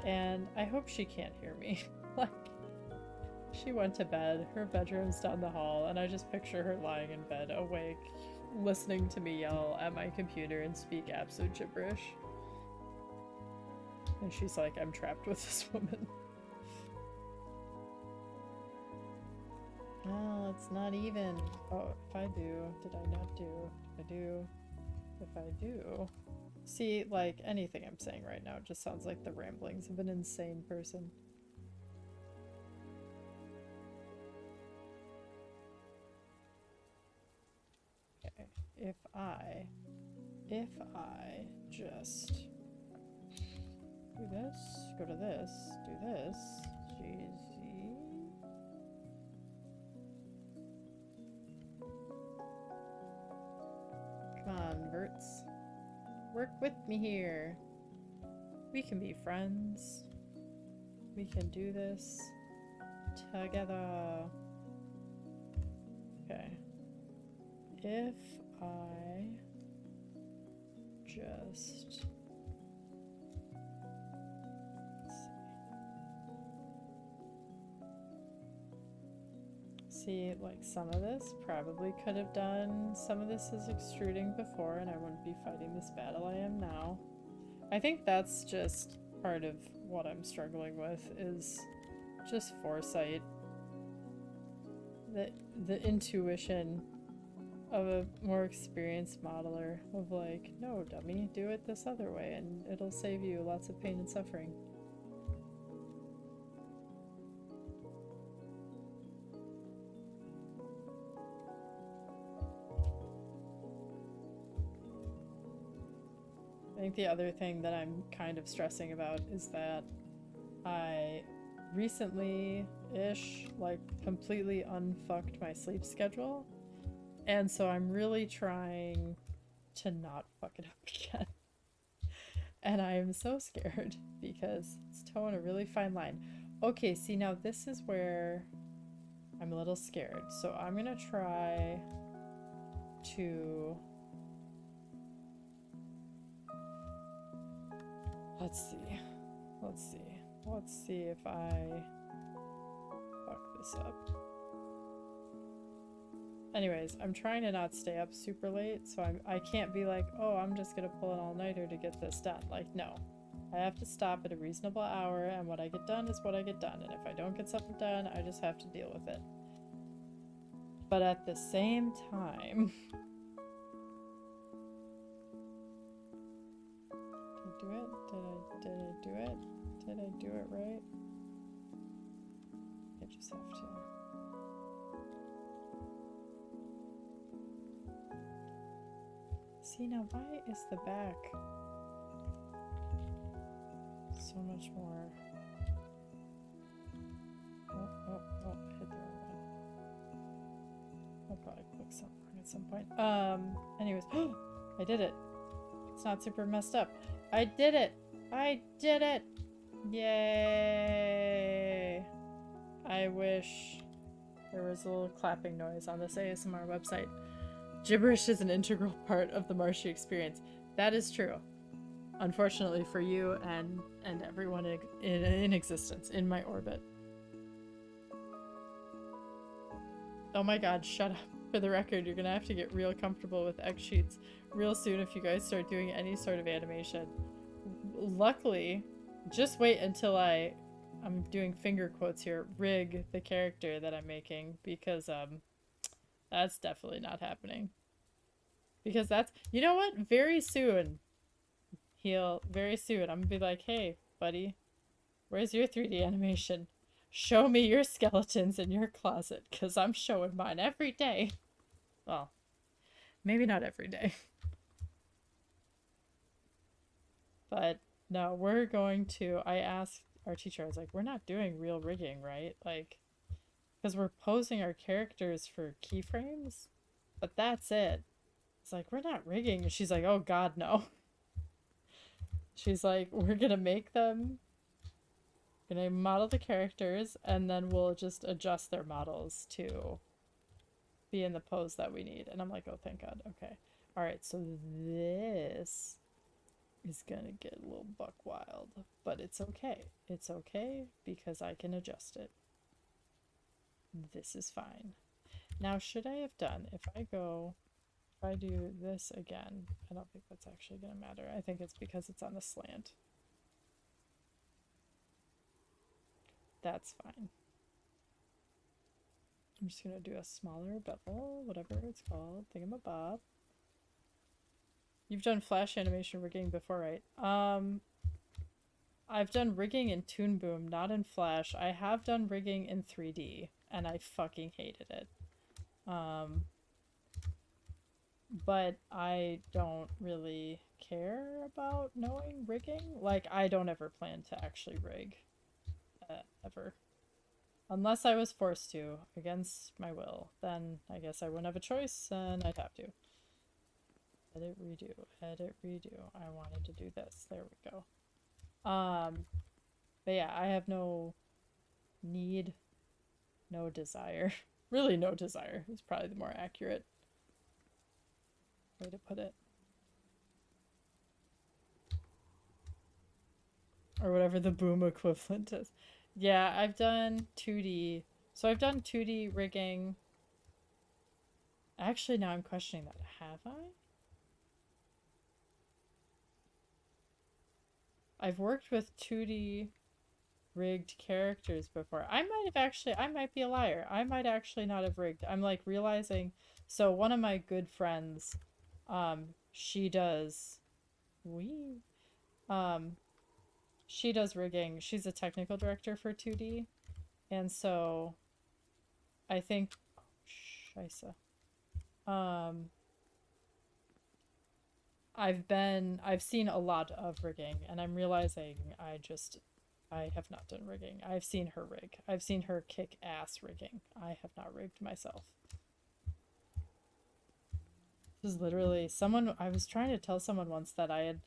and I hope she can't hear me. Like, she went to bed, her bedroom's down the hall, and I just picture her lying in bed awake, listening to me yell at my computer and speak absolute gibberish. And she's like, I'm trapped with this woman. Oh, it's not even. Oh, if I do, did I not do? Did I do? If I do. See, like, anything I'm saying right now just sounds like the ramblings of an insane person. Okay, if I just do this, go to this, do this, GZ. Come on, Verts. Work with me here. We can be friends. We can do this together. Okay. If I just... See, like, some of this probably could have done some of this is extruding before and I wouldn't be fighting this battle I am now. I think that's just part of what I'm struggling with, is just foresight. The intuition of a more experienced modeler of like, no dummy, do it this other way and it'll save you lots of pain and suffering. I think the other thing that I'm kind of stressing about is that I recently-ish, like, completely unfucked my sleep schedule. And so I'm really trying to not fuck it up again. And I'm so scared because it's towing a really fine line. Okay, see, now this is where I'm a little scared. So I'm gonna try to Let's see. Let's see. Let's see if I fuck this up. Anyways, I'm trying to not stay up super late, so I can't be like, oh, I'm just gonna pull an all-nighter to get this done. Like, no. I have to stop at a reasonable hour, and what I get done is what I get done. And if I don't get something done, I just have to deal with it. But at the same time... Did I do it? Did I do it? Did I do it right? I just have to... See, now why is the back so much more? Oh, I hit the wrong one. Oh god, I clicked something wrong at some point. Anyways, I did it. It's not super messed up. I did it! I did it! Yay! I wish there was a little clapping noise on this ASMR website. Gibberish is an integral part of the Marshy experience. That is true. Unfortunately for you and everyone in existence, in my orbit. Oh my god, shut up. For the record, you're gonna have to get real comfortable with X sheets real soon if you guys start doing any sort of animation. Luckily, just wait until I'm doing finger quotes here, rig the character that I'm making, because that's definitely not happening. Because that's, you know what? Very soon, I'm gonna be like, hey, buddy, where's your 3D animation? Show me your skeletons in your closet, because I'm showing mine every day. Well, maybe not every day. But no, we're going to, I asked our teacher, I was like, we're not doing real rigging, right? Like, because we're posing our characters for keyframes, but that's it. It's like, we're not rigging. She's like, oh god, no. She's like, we're gonna make them, gonna model the characters, and then we'll just adjust their models to be in the pose that we need. And I'm like, oh, thank god. Okay. Alright, so this is gonna get a little buck wild, but it's okay. It's okay because I can adjust it. This is fine. Now, should I have done, if I do this again, I don't think that's actually gonna matter. I think it's because it's on the slant. That's fine. I'm just gonna do a smaller bevel, whatever it's called, thingamabob. You've done flash animation rigging before, right? I've done rigging in Toon Boom, not in Flash. I have done rigging in 3D, and I fucking hated it. But I don't really care about knowing rigging. Like, I don't ever plan to actually rig. Ever. Unless I was forced to, against my will. Then I guess I wouldn't have a choice, and I'd have to. Edit, redo. Edit, redo. I wanted to do this. There we go. But yeah, I have no need, no desire. Really no desire is probably the more accurate way to put it. Or whatever the boom equivalent is. Yeah, I've done 2D. So I've done 2D rigging. Actually, now I'm questioning that. Have I? I've worked with 2D rigged characters before. I might be a liar. I might actually not have rigged. I'm like realizing, so one of my good friends, she does rigging. She's a technical director for 2D. And so I think, oh, scheisse. I've seen a lot of rigging, and I'm realizing I have not done rigging. I've seen her rig. I've seen her kick ass rigging. I have not rigged myself. This is literally someone, I was trying to tell someone once that I had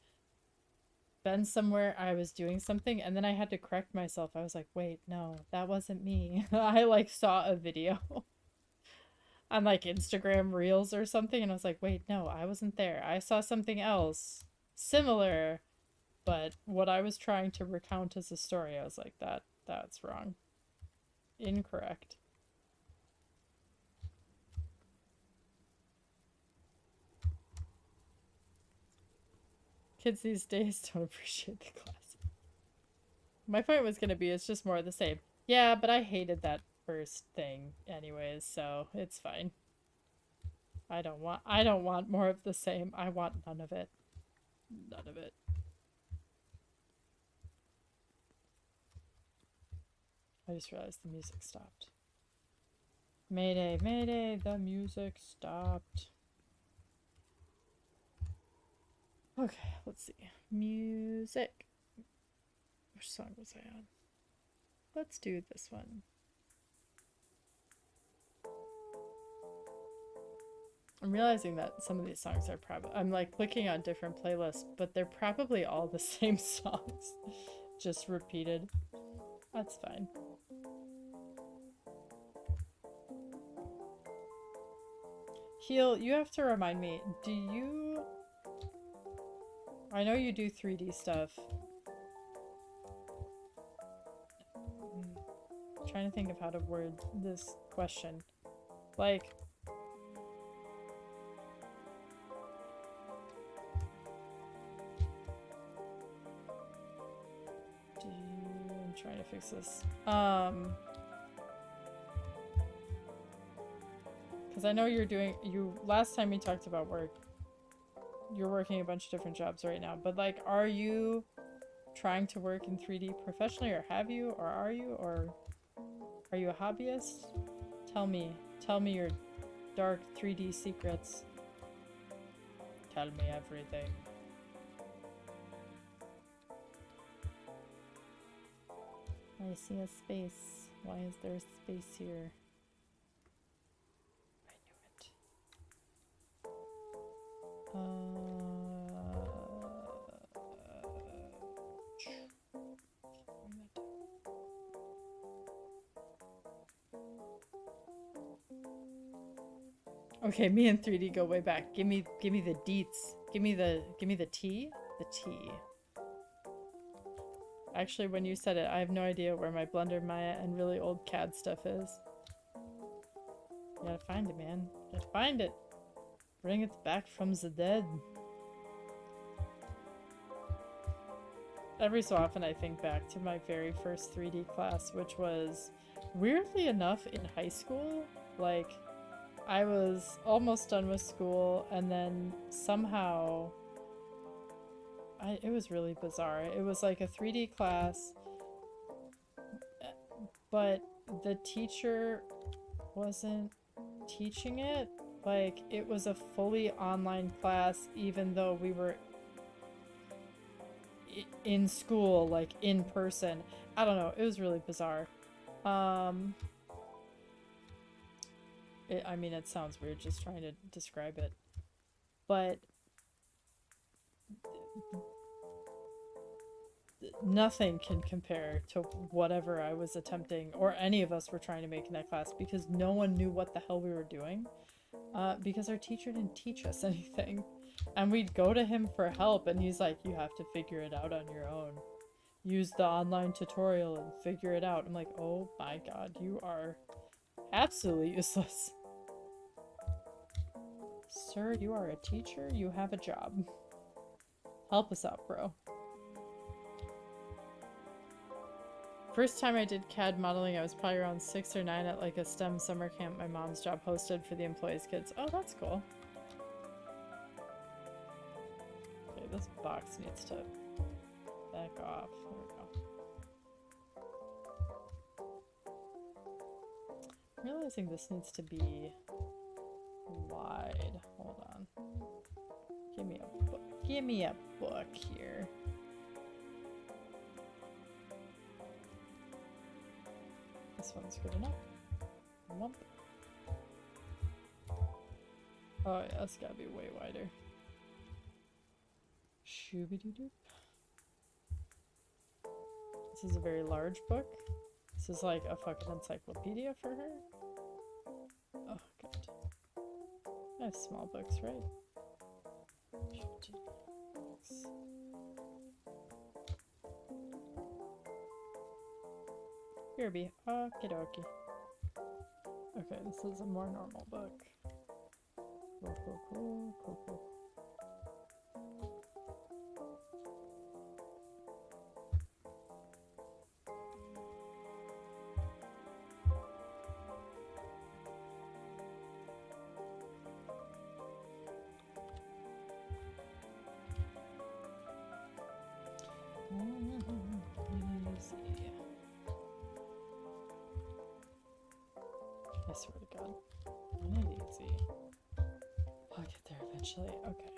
been somewhere, I was doing something, and then I had to correct myself. I was like, wait, no, that wasn't me. I like saw a video on like Instagram Reels or something, and I was like, wait, no, I wasn't there. I saw something else similar, But what I was trying to recount as a story, I was like, that's wrong. Incorrect. Kids these days don't appreciate the class. My point was gonna be, it's just more of the same. Yeah, but I hated that first thing anyways, so it's fine. I don't want more of the same. I want none of it. None of it. I just realized the music stopped. Mayday, mayday, the music stopped. Okay, let's see. Music. Which song was I on? Let's do this one. I'm realizing that some of these songs are probably... I'm like clicking on different playlists, but they're probably all the same songs. Just repeated. That's fine. Heal, you have to remind me, do you... I know you do 3D stuff. I'm trying to think of how to word this question. Like... I'm trying to fix this. Because I know you're doing... Last time we talked about work, you're working a bunch of different jobs right now, but like, are you trying to work in 3D professionally, or have you, or are you, or are you a hobbyist? Tell me your dark 3D secrets. Tell me everything. I see a space. Why is there a space here? I knew it. Okay, me and 3D go way back. Give me the deets. Give me the T. The T. Actually, when you said it, I have no idea where my Blender, Maya, and really old CAD stuff is. You gotta find it, man. You gotta find it. Bring it back from the dead. Every so often I think back to my very first 3D class, which was, weirdly enough, in high school. Like, I was almost done with school, and then somehow... it was really bizarre. It was like a 3D class, but the teacher wasn't teaching it. Like, it was a fully online class, even though we were in school, like, in person. I don't know. It was really bizarre. I mean, it sounds weird just trying to describe it. But nothing can compare to whatever I was attempting, or any of us were trying to make in that class, because no one knew what the hell we were doing. Because our teacher didn't teach us anything. And we'd go to him for help, and he's like, you have to figure it out on your own. Use the online tutorial and figure it out. I'm like, oh my god, you are absolutely useless. Sir, you are a teacher. You have a job. Help us out, bro. First time I did CAD modeling, I was probably around 6 or 9 at like a STEM summer camp my mom's job hosted for the employees' kids. Oh, that's cool. Okay, this box needs to back off. There we go. I'm realizing this needs to be wide. Hold on. Give me a book. Give me a book here. This one's good enough. Lump. Oh yeah, that's gotta be way wider. Shooby-doo-doo. This is a very large book. This is like a fucking encyclopedia for her. Oh god. I have small books, right? Here be. Okie dokie. Okay, this is a more normal book. Cool, cool, cool, cool, cool. Easy. I swear to God. On it easy. I'll get there eventually. Okay.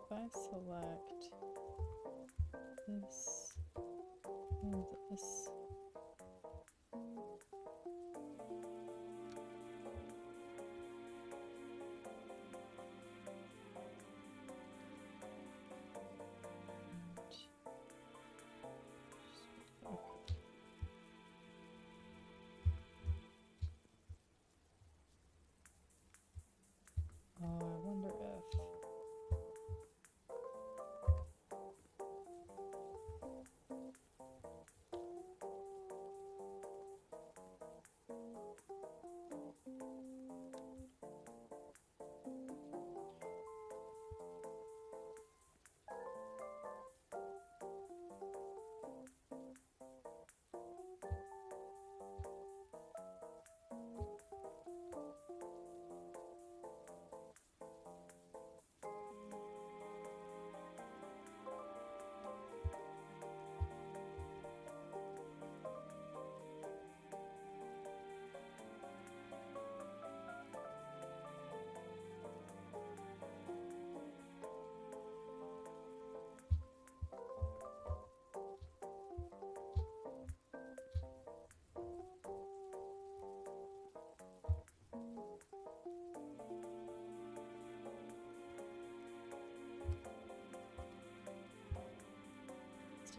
If I select this and this, oh, I wonder if.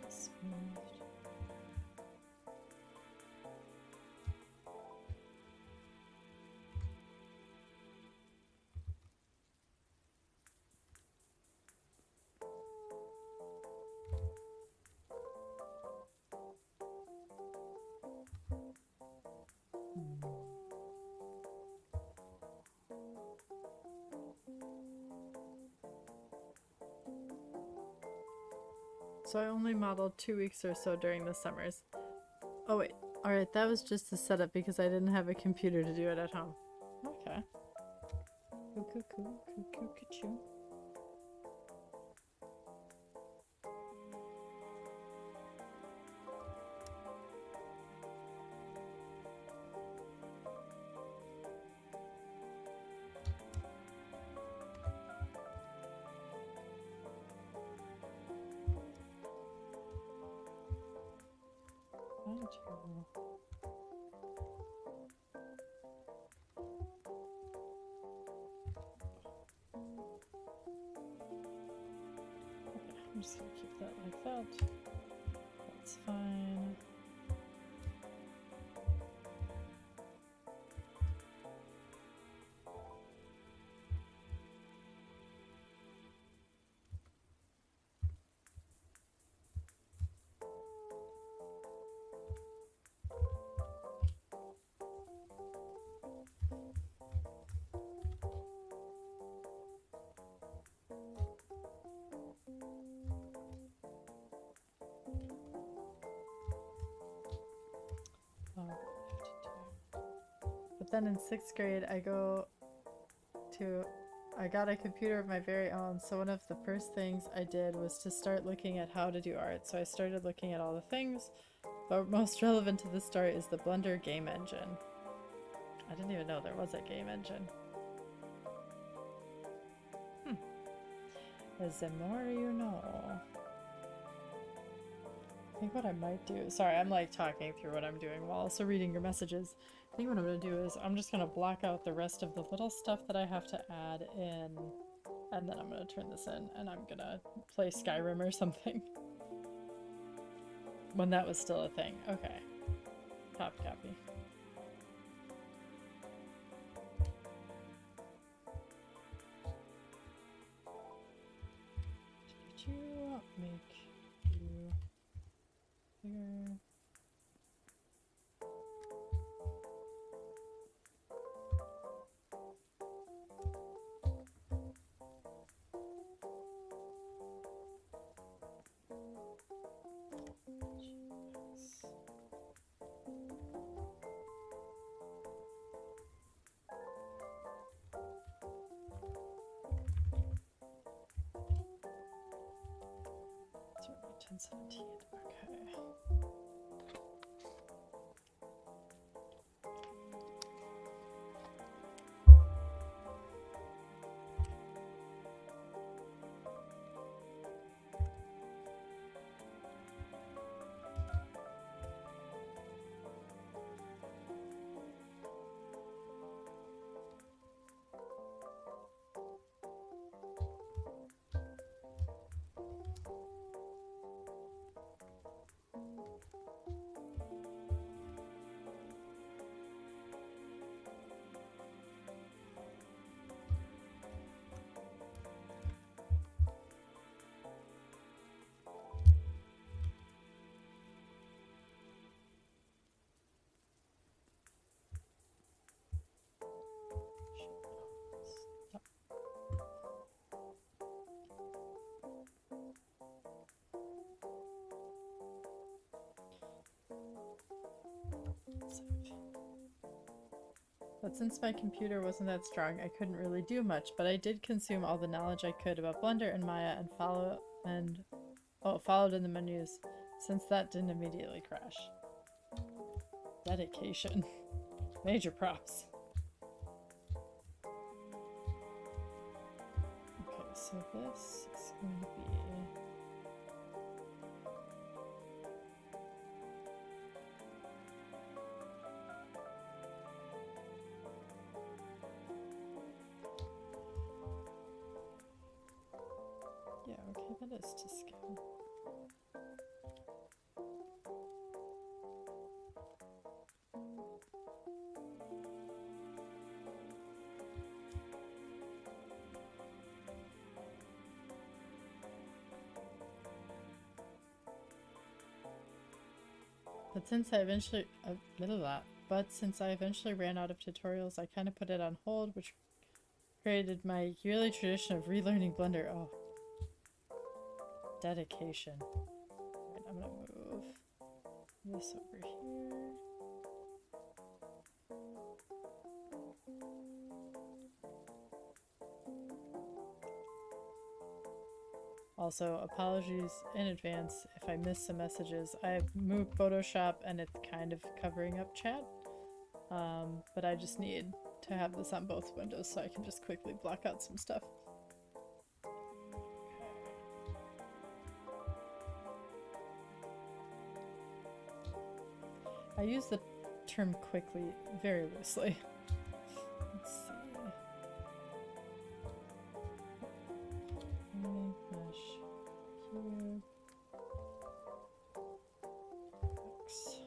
Smoothed. So I only modeled 2 weeks or so during the summers. Oh wait, alright, that was just the setup because I didn't have a computer to do it at home. Okay. Cuckoo. I'm just gonna keep that like that. That's fine. then in 6th grade, I got a computer of my very own, so one of the first things I did was to start looking at how to do art. So I started looking at all the things, but most relevant to this story is the Blender game engine. I didn't even know there was a game engine. The more you know. I think what I might do, sorry, I'm like talking through what I'm doing while also reading your messages. I think what I'm going to do is I'm just going to block out the rest of the little stuff that I have to add in, and then I'm going to turn this in, and I'm going to play Skyrim or something. When that was still a thing. Okay. Top copy. Did you make you bigger? It's already 10:17. Okay. But since my computer wasn't that strong, I couldn't really do much, but I did consume all the knowledge I could about Blender and Maya and followed in the menus, since that didn't immediately crash. Dedication. Major props. Okay, so this is going to be... Yeah, okay, that is to scale. But since I eventually ran out of tutorials, I kind of put it on hold, which created my yearly tradition of relearning Blender. Oh. Dedication. Right, I'm gonna move this over here. Also, apologies in advance if I miss some messages. I've moved Photoshop and it's kind of covering up chat, but I just need to have this on both windows so I can just quickly block out some stuff. I use the term quickly very loosely. Let's see. Mesh cube X.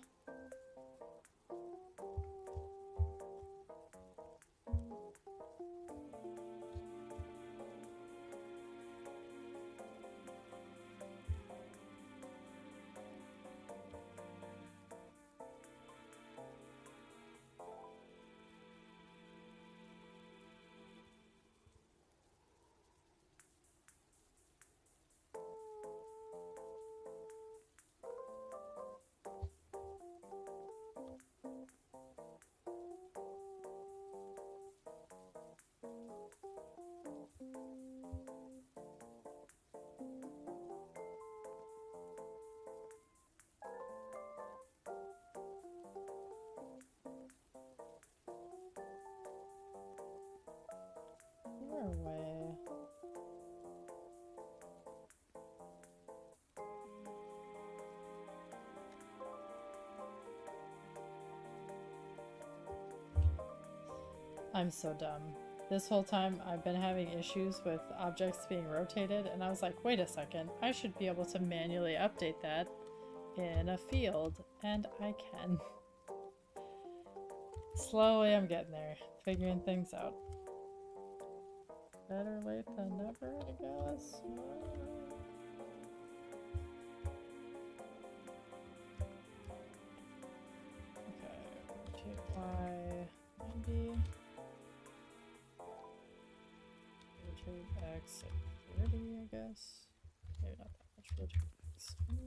way? I'm so dumb. This whole time I've been having issues with objects being rotated, and I was like, wait a second, I should be able to manually update that in a field, and I can. Slowly I'm getting there, figuring things out. Better late than never, I guess. Okay, rotate Y 90. Rotate X at 30, I guess. Maybe not that much. Rotate X 20.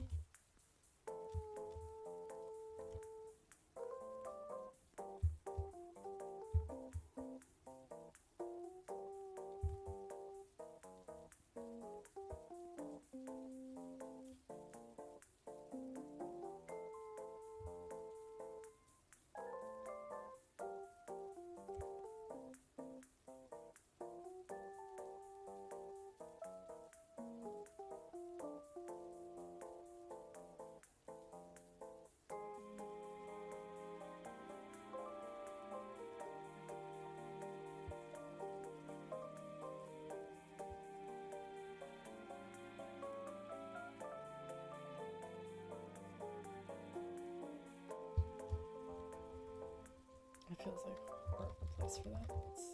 It feels like a horrible place for that. Let's see.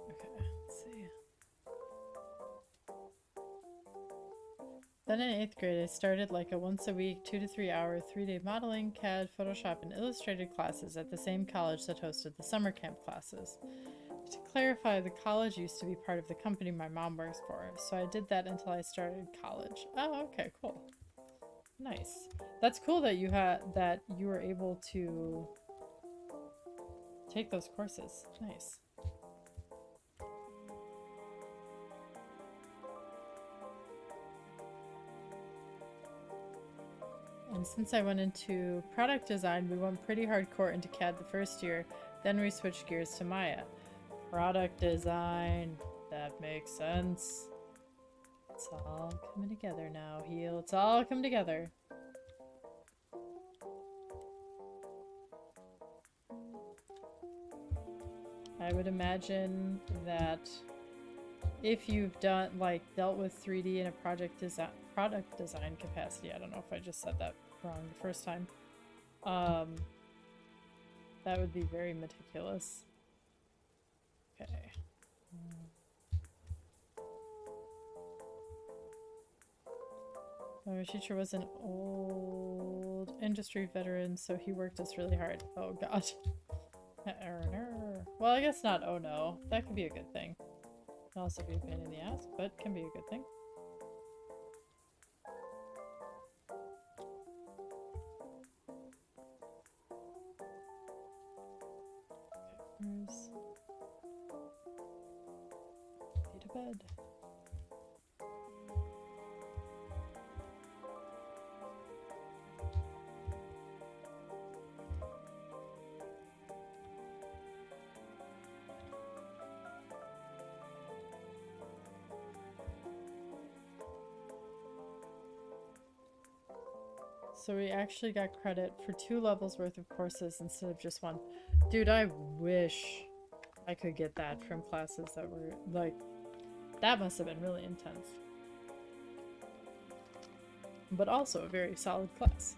Okay, let's see. Then in 8th grade, I started like a once a week, 2 to 3 hour, 3-day modeling, CAD, Photoshop, and Illustrated classes at the same college that hosted the summer camp classes. To clarify, the college used to be part of the company my mom works for, so I did that until I started college. Oh, okay, cool. Nice. That's cool that you were able to take those courses. Nice. And since I went into product design, we went pretty hardcore into CAD the first year, then we switched gears to Maya. Product design, that makes sense. It's all coming together now, Heel. It's all come together. I would imagine that if you've dealt with 3D in a product design capacity, I don't know if I just said that wrong the first time, that would be very meticulous. Okay. My teacher was an old industry veteran, so he worked us really hard. Oh god. Well, I guess not. Oh no. That could be a good thing. Can also be a pain in the ass, but can be a good thing. Okay, where's... Be to bed. So we actually got credit for 2 levels worth of courses instead of just 1. Dude, I wish I could get that from classes that were, like, that must have been really intense. But also a very solid class.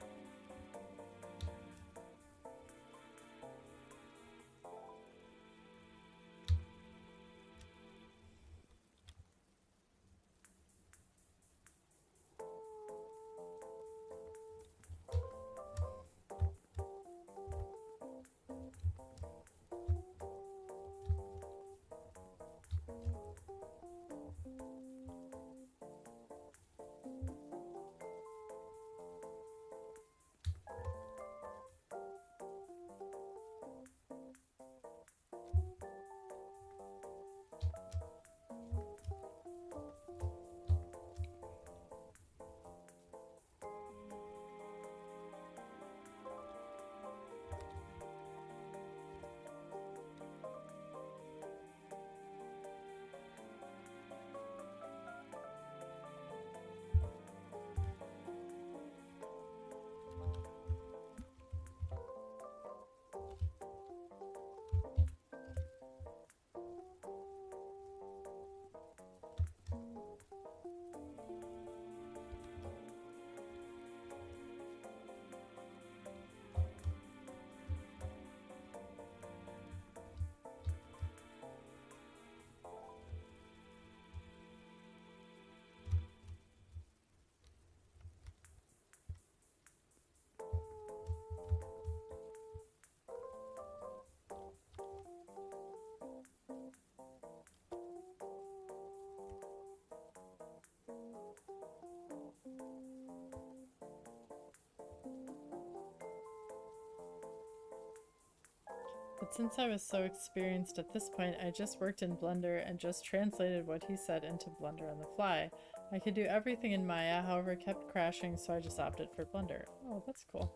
But since I was so experienced at this point, I just worked in Blender and just translated what he said into Blender on the fly. I could do everything in Maya, however it kept crashing, so I just opted for Blender. Oh, that's cool.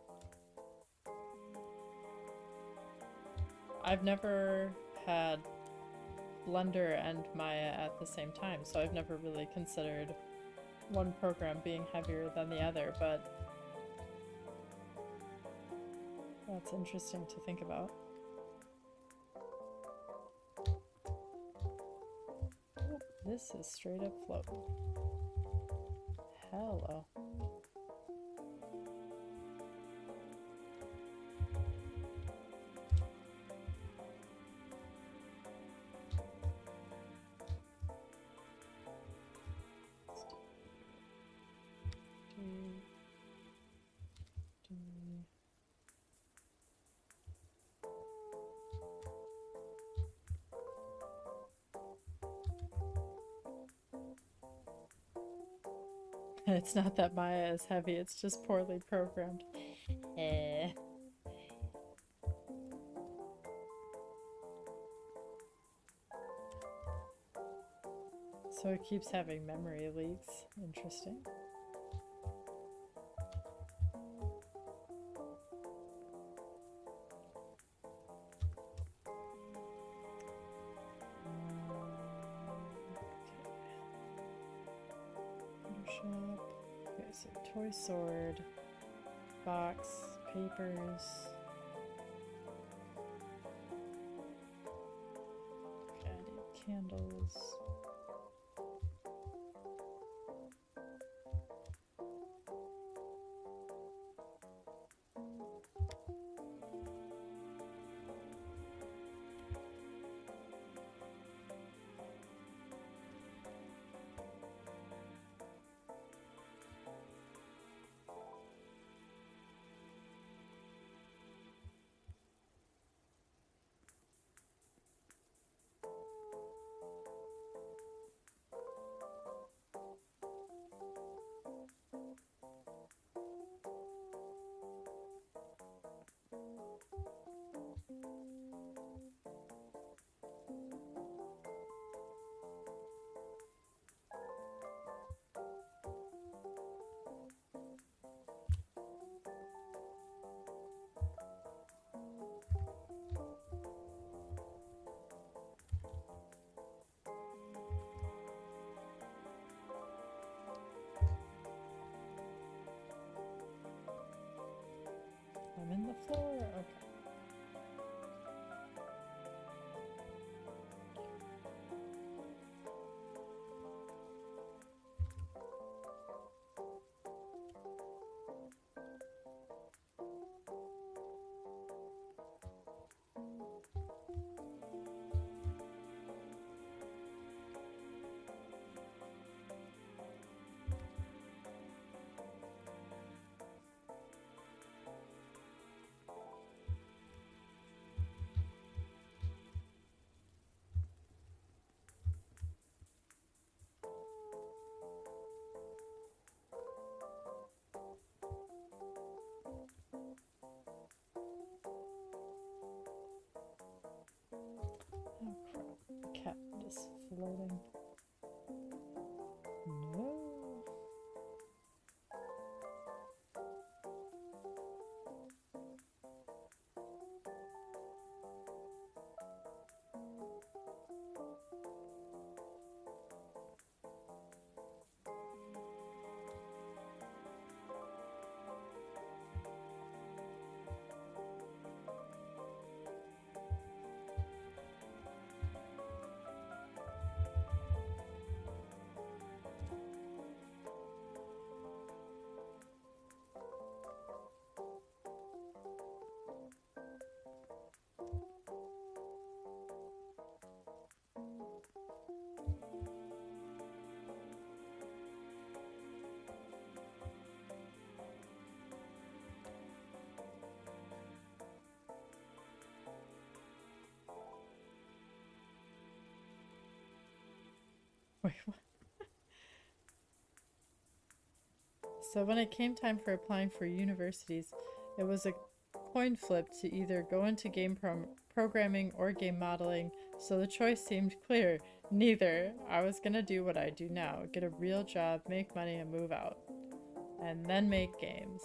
I've never had Blender and Maya at the same time, so I've never really considered one program being heavier than the other, but that's interesting to think about. Oh, this is straight up float. Hello. It's not that Maya is heavy, it's just poorly programmed. So it keeps having memory leaks. Interesting. Photoshop. Okay, so toy sword, box, papers. Okay, I need candles. I'm in the floor. Okay. Oh crap, the cat is floating. No. Wait, what? So when it came time for applying for universities, it was a coin flip to either go into game programming or game modeling, so the choice seemed clear. Neither. I was gonna do what I do now, get a real job, make money, and move out. And then make games.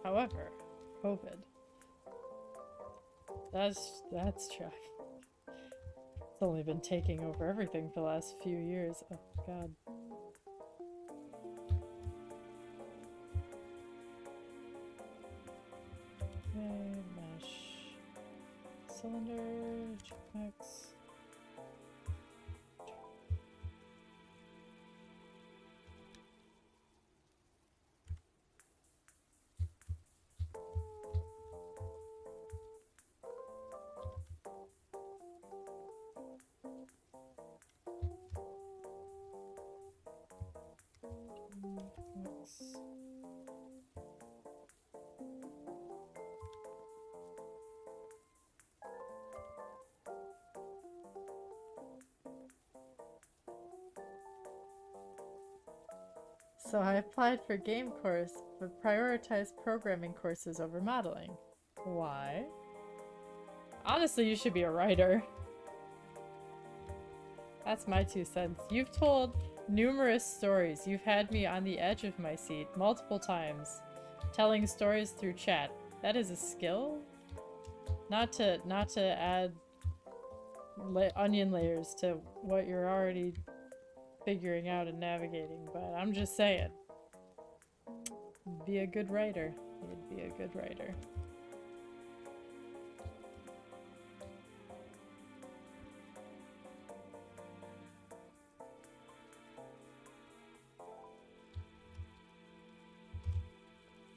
However, COVID. That's trash. It's only been taking over everything for the last few years. Oh god. Okay, mesh. Cylinder, checkbox. So I applied for game course, but prioritized programming courses over modeling. Why? Honestly, you should be a writer. That's my 2 cents. You've told numerous stories. You've had me on the edge of my seat multiple times, telling stories through chat. That is a skill? Not to add onion layers to what you're already figuring out and navigating, but I'm just saying. Be a good writer. You'd be a good writer.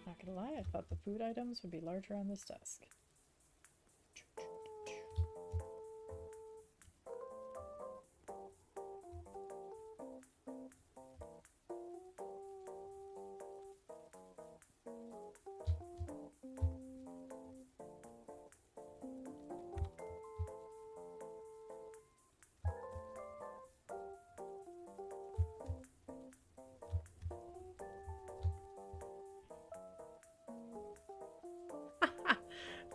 Not gonna lie, I thought the food items would be larger on this desk.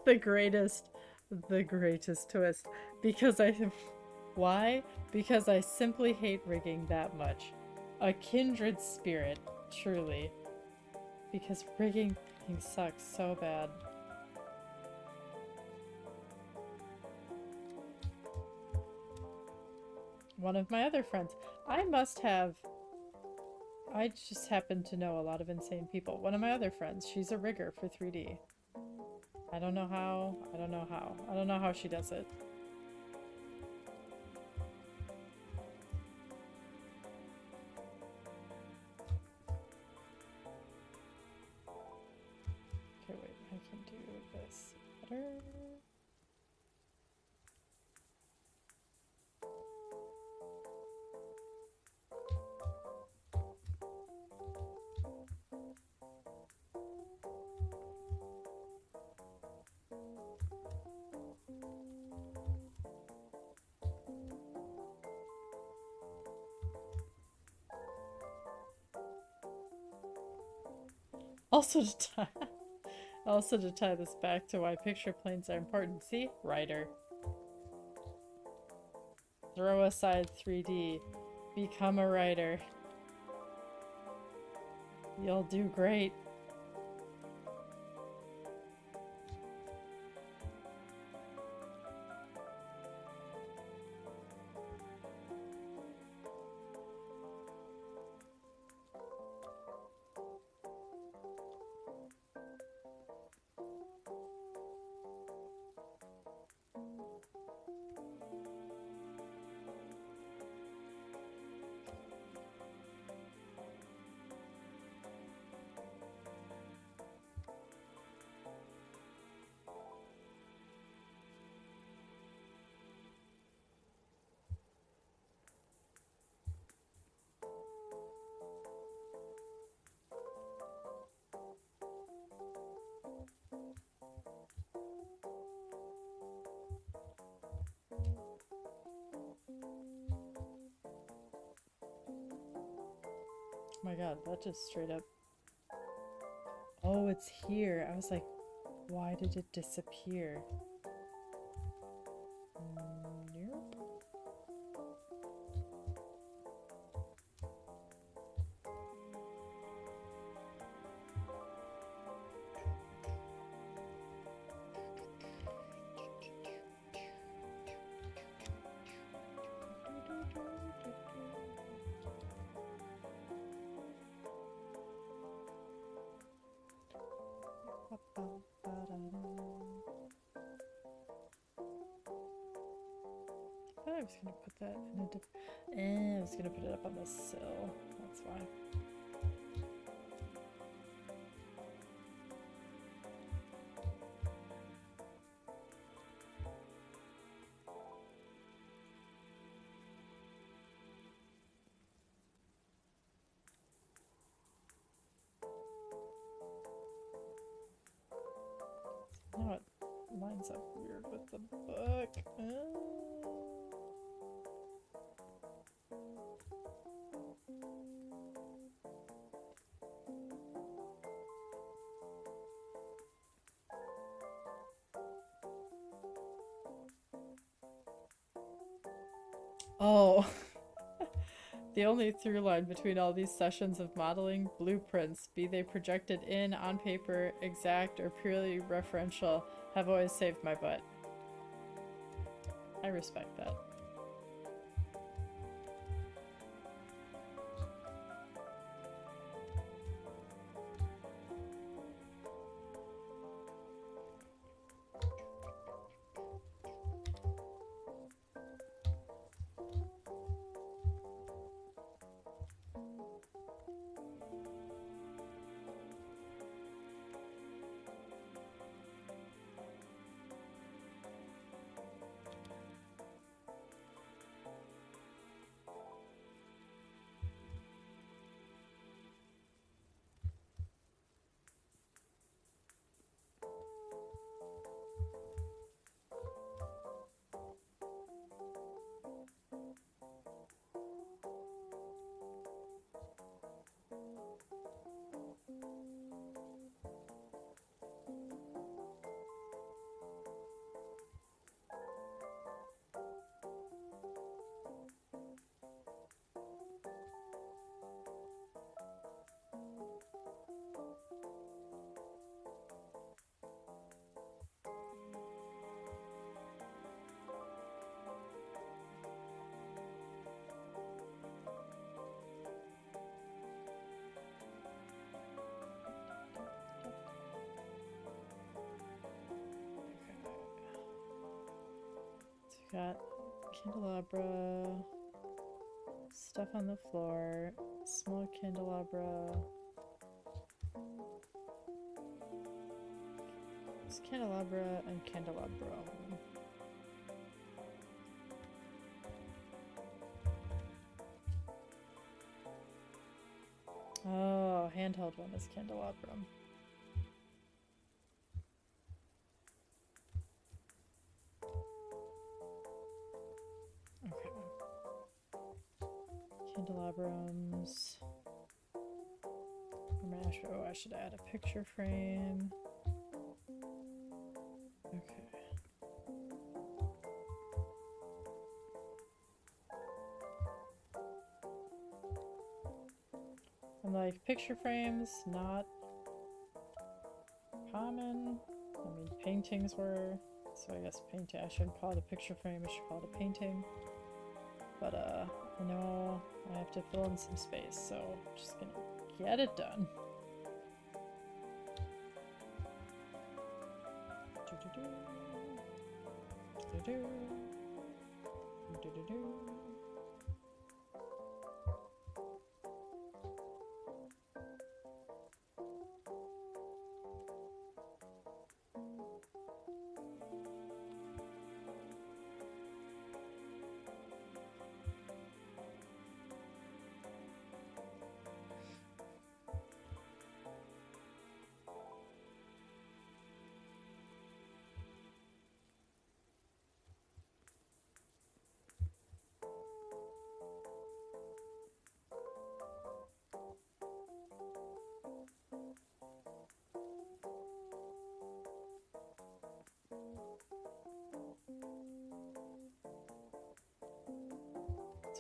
The greatest twist. Because why? Because I simply hate rigging that much. A kindred spirit, truly. Because rigging sucks so bad. One of my other friends. I just happen to know a lot of insane people. One of my other friends, she's a rigger for 3D. I don't know how. I don't know how she does it. Okay, wait. I can do this better. Also to tie this back to why picture planes are important. See? Writer. Throw aside 3D. Become a writer. You'll do great. my god, that just straight up... Oh, it's here. I was like, why did it disappear? Nope. I was gonna put that in a different... I was gonna put it up on the sill. That's why. Now it lines up weird with the book. Oh, the only through line between all these sessions of modeling blueprints, be they projected in, on paper, exact, or purely referential, have always saved my butt. I respect that. Got candelabra, stuff on the floor, small candelabra. It's candelabra and candelabrum. Oh, handheld one is candelabrum. Candelabrums. I should add a picture frame. Okay. And like picture frames, not common. I mean, paintings were. So I guess painting. I shouldn't call it a picture frame. I should call it a painting. But I know I have to fill in some space, so I'm just gonna get it done.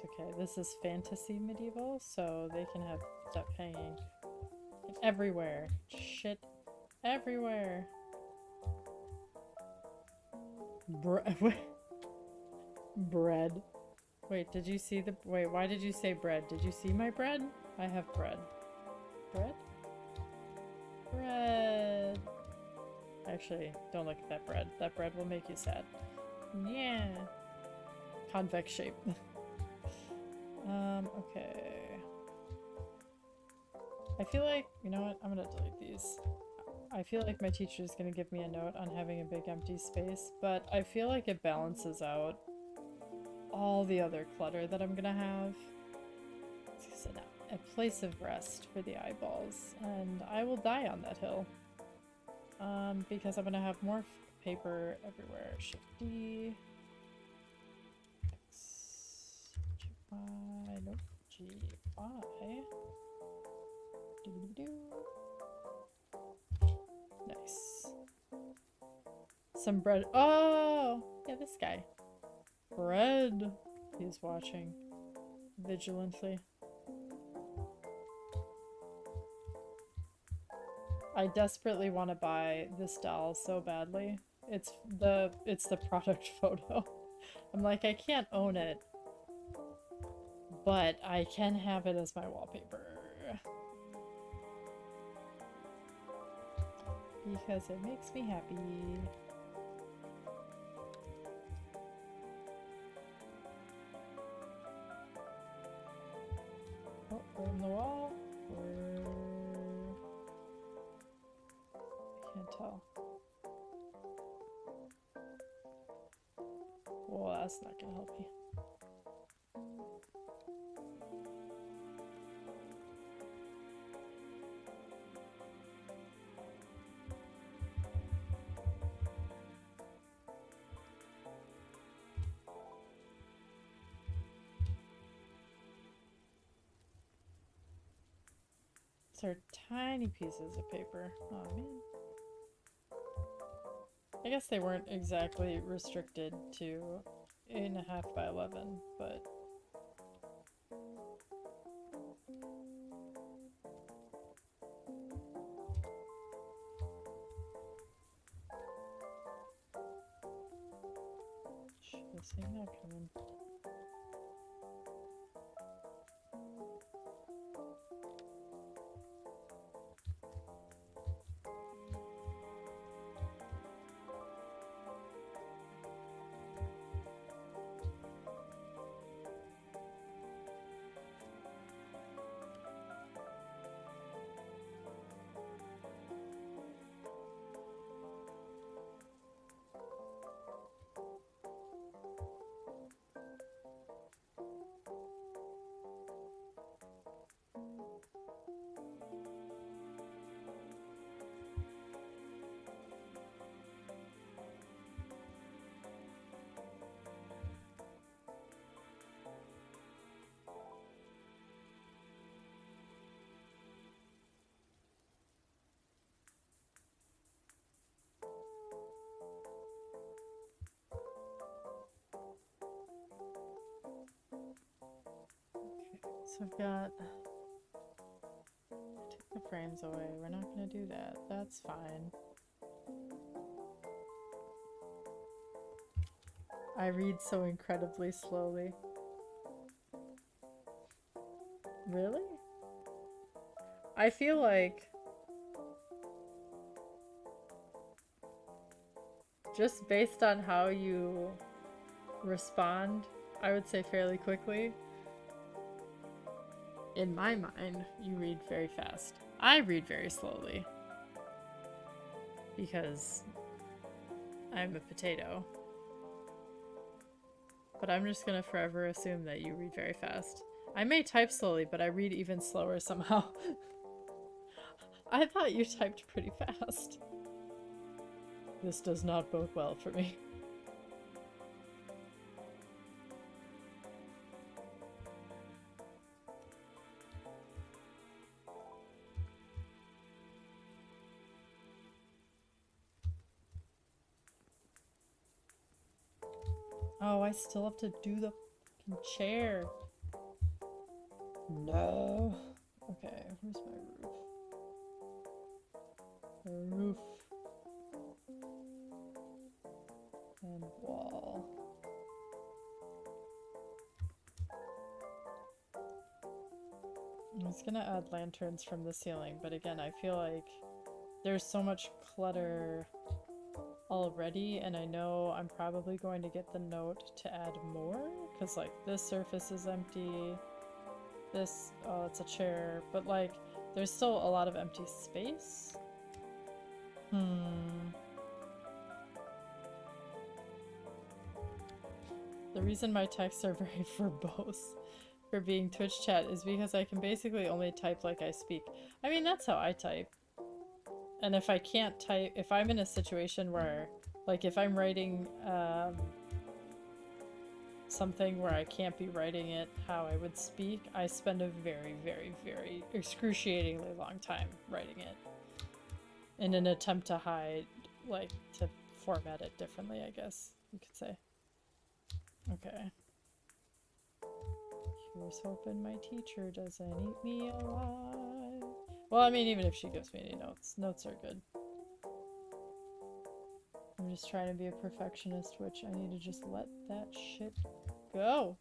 okay. This is fantasy medieval, so they can have stuff hanging everywhere. Shit everywhere. Bread. Wait, did you see the- wait, why did you say bread? Did you see my bread? I have bread. Bread? Bread. Actually, don't look at that bread. That bread will make you sad. Yeah. Convex shape. Okay. I feel like, you know what? I'm gonna delete these. I feel like my teacher is gonna give me a note on having a big empty space, but I feel like it balances out all the other clutter that I'm gonna have. It's a place of rest for the eyeballs, and I will die on that hill. Because I'm gonna have more paper everywhere. Shift D. X. G, Y. Nope. G, Y. Nice. Some bread. Oh! Yeah, this guy. Bread. He's watching vigilantly. I desperately want to buy this doll so badly. It's the product photo. I'm like, I can't own it, but I can have it as my wallpaper. Because it makes me happy. Oh, we're in the wall. I can't tell. Well, that's not gonna help me. These are tiny pieces of paper. Oh man. I guess they weren't exactly restricted to 8.5 by 11, but should have seen that coming. So I've got... I took the frames away. We're not gonna do that. That's fine. I read so incredibly slowly. Really? I feel like... just based on how you respond, I would say fairly quickly. In my mind, you read very fast. I read very slowly. Because I'm a potato. But I'm just gonna forever assume that you read very fast. I may type slowly, but I read even slower somehow. I thought you typed pretty fast. This does not bode well for me. Oh, I still have to do the fucking chair. No. Okay, where's my roof? Roof. And wall. I was gonna add lanterns from the ceiling, but again, I feel like there's so much clutter already, and I know I'm probably going to get the note to add more, because like this surface is empty, this, oh, it's a chair, but like there's still a lot of empty space. The reason my texts are very verbose for being Twitch chat is because I can basically only type like I speak. I mean, that's how I type. And if I can't type, if I'm in a situation where, like if I'm writing something where I can't be writing it how I would speak, I spend a very, very, very excruciatingly long time writing it in an attempt to hide, like, to format it differently, I guess you could say. Okay. Here's hoping my teacher doesn't eat me alive. Well, I mean, even if she gives me any notes, notes are good. I'm just trying to be a perfectionist, which I need to just let that shit go.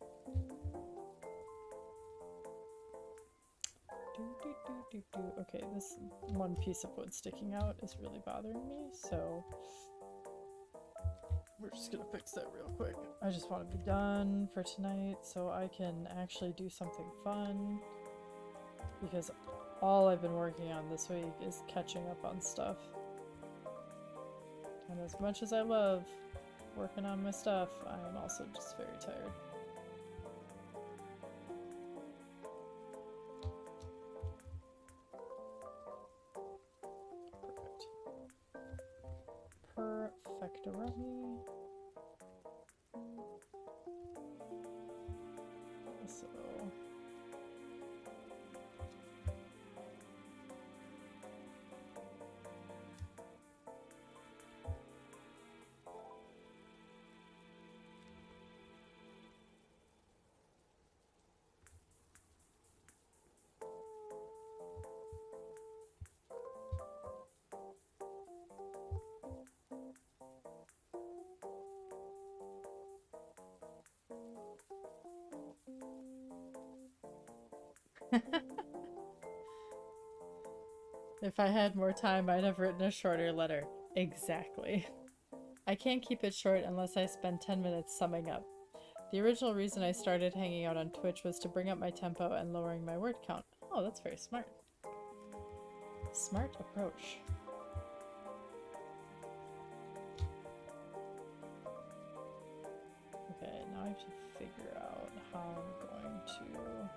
Okay, this one piece of wood sticking out is really bothering me, so we're just gonna fix that real quick. I just want to be done for tonight so I can actually do something fun, because all I've been working on this week is catching up on stuff. And as much as I love working on my stuff, I am also just very tired. Perfect. Perfectorami. So... If I had more time, I'd have written a shorter letter. Exactly. I can't keep it short unless I spend 10 minutes summing up. The original reason I started hanging out on Twitch was to bring up my tempo and lowering my word count. Oh, that's very smart. Smart approach. Okay, now I have to figure out how I'm going to...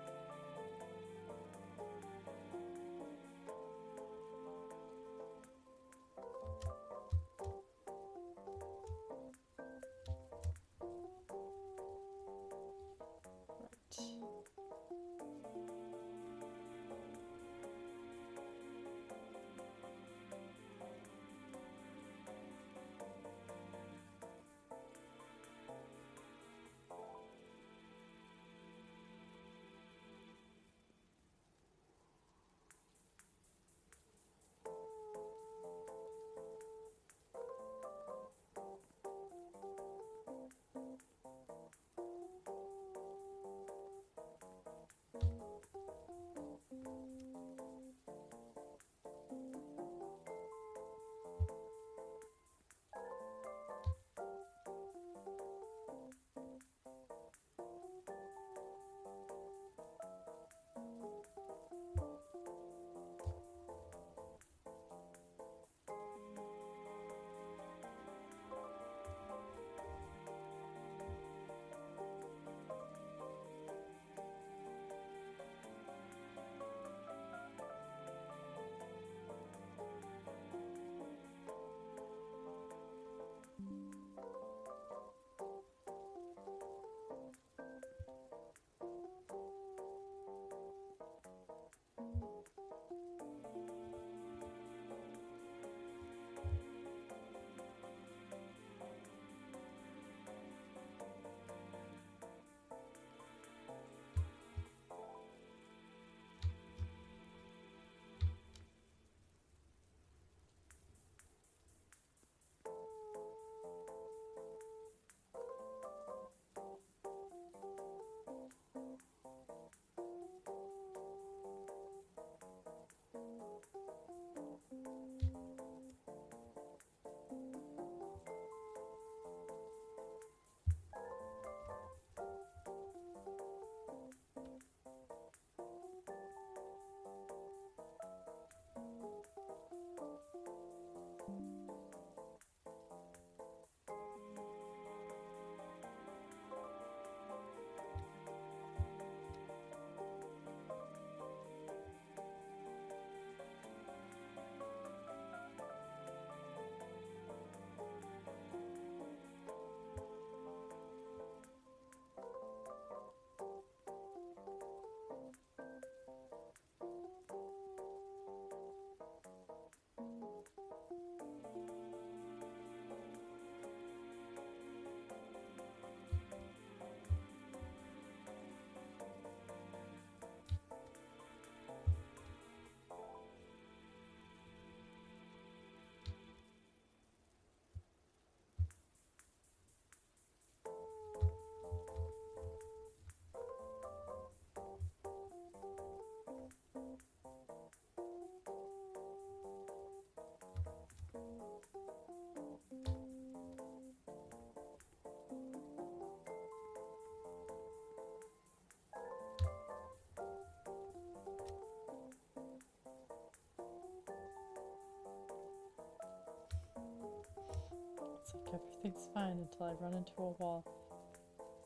everything's fine until I run into a wall.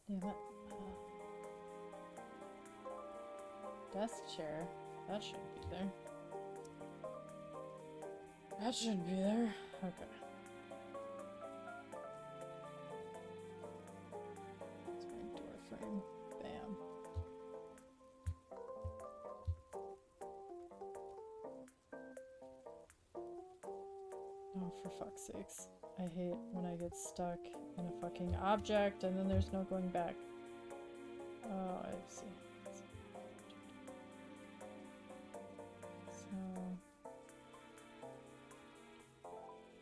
Damn it. Desk chair. That shouldn't be there. That shouldn't be there. Okay. It's my door frame. Bam. Oh, for fuck's sakes. I hate when I get stuck in a fucking object and then there's no going back. Oh, I see. So,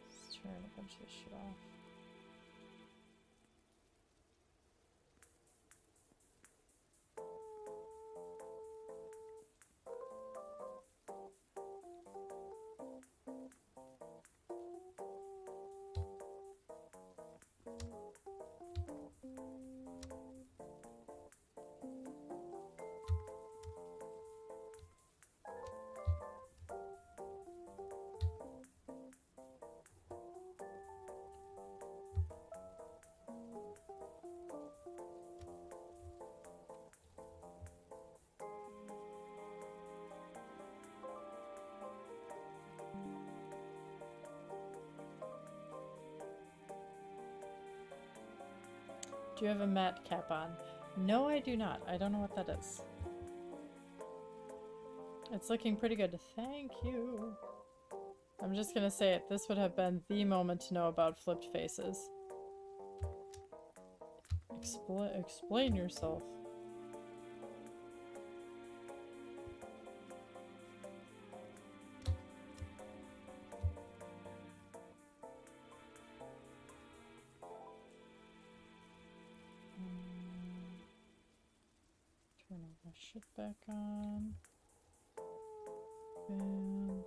let's turn a bunch of this shit off. Do you have a mat cap on? No, I do not. I don't know what that is. It's looking pretty good. Thank you. I'm just gonna say it. This would have been the moment to know about flipped faces. Explain yourself. Turn all my shit back on. And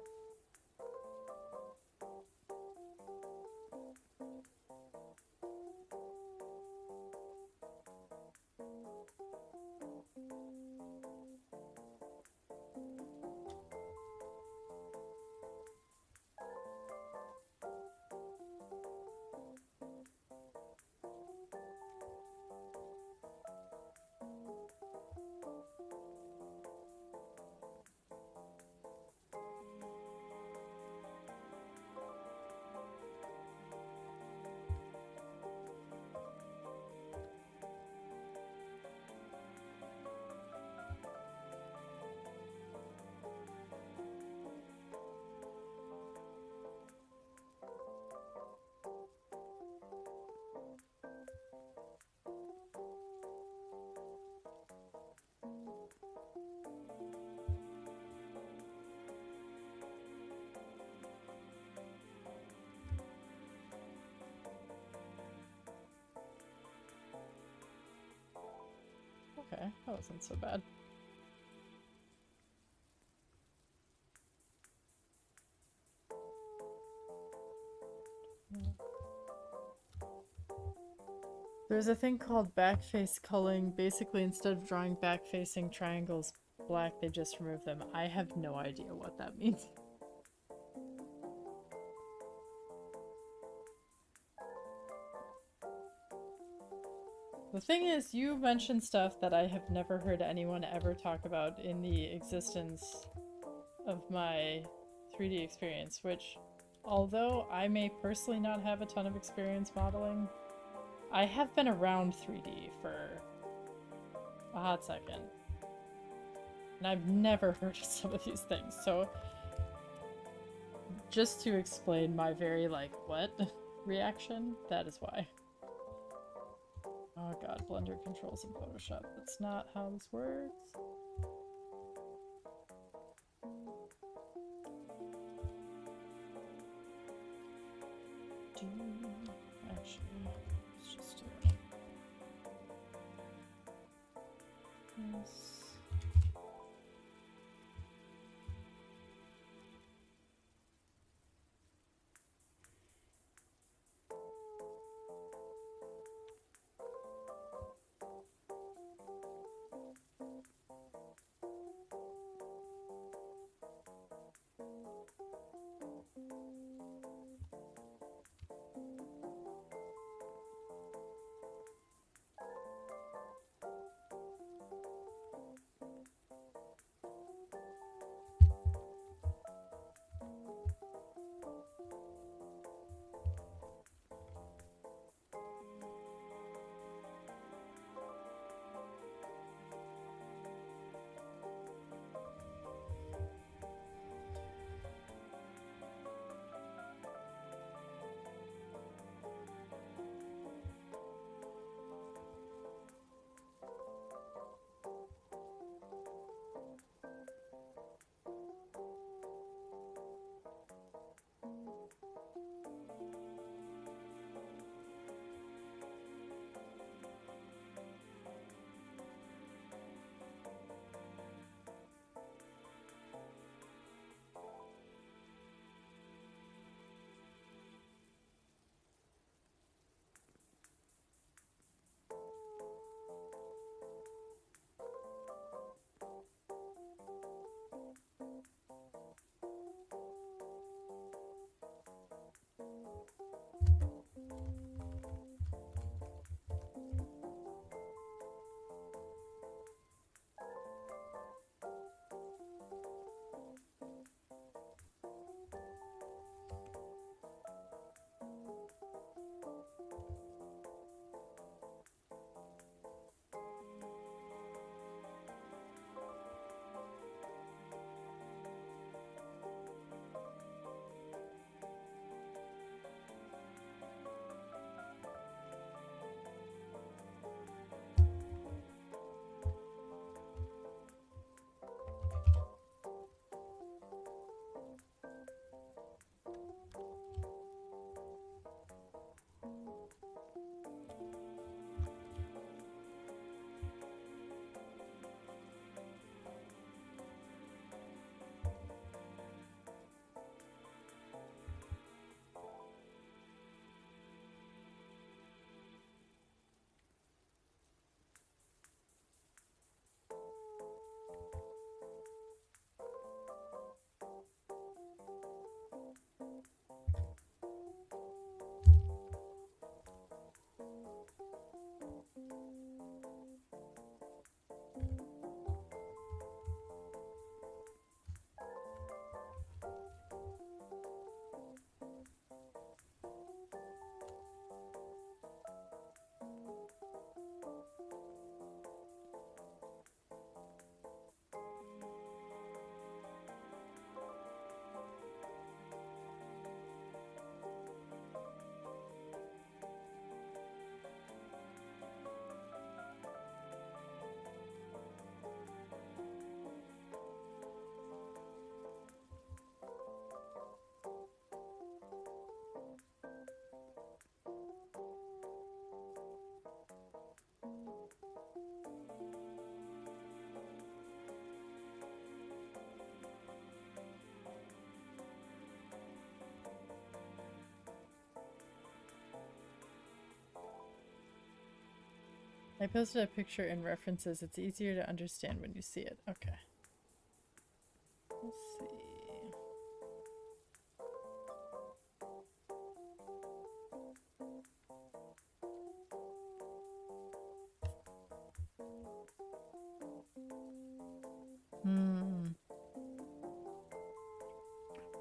okay, that wasn't so bad. There's a thing called backface culling. Basically, instead of drawing back-facing triangles black, they just remove them. I have no idea what that means. The thing is, you mentioned stuff that I have never heard anyone ever talk about in the existence of my 3D experience, which, although I may personally not have a ton of experience modeling, I have been around 3D for a hot second. And I've never heard of some of these things, so just to explain my very, like, what reaction, that is why. Oh god, Blender controls in Photoshop. That's not how this works. Actually, let's just do it. Yes. I posted a picture in references. It's easier to understand when you see it. Okay. Let's see.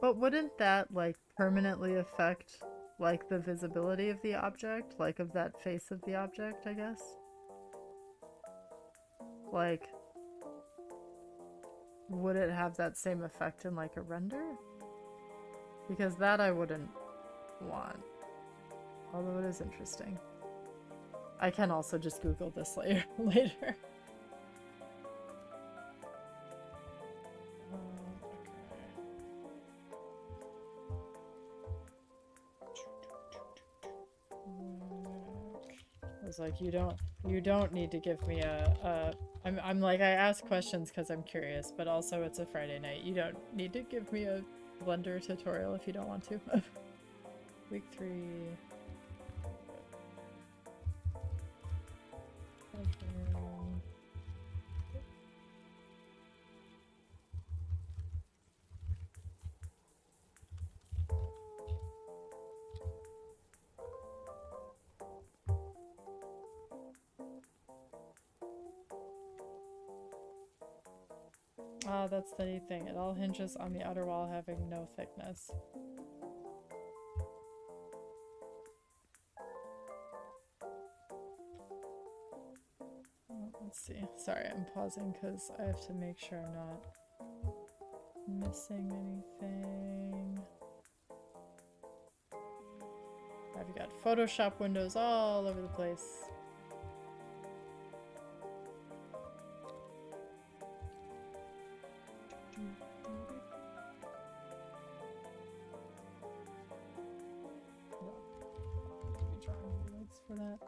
But wouldn't that, like, permanently affect, like, the visibility of the object? Like, of that face of the object, I guess? Like, would it have that same effect in, like, a render? Because that I wouldn't want. Although it is interesting. I can also just Google this later. I was like, you don't need to give me I'm like, I ask questions because I'm curious, but also it's a Friday night. You don't need to give me a Blender tutorial if you don't want to. Week 3. Oh, that's the neat thing. It all hinges on the outer wall having no thickness. Oh, let's see. Sorry, I'm pausing because I have to make sure I'm not missing anything. I've got Photoshop windows all over the place. For that.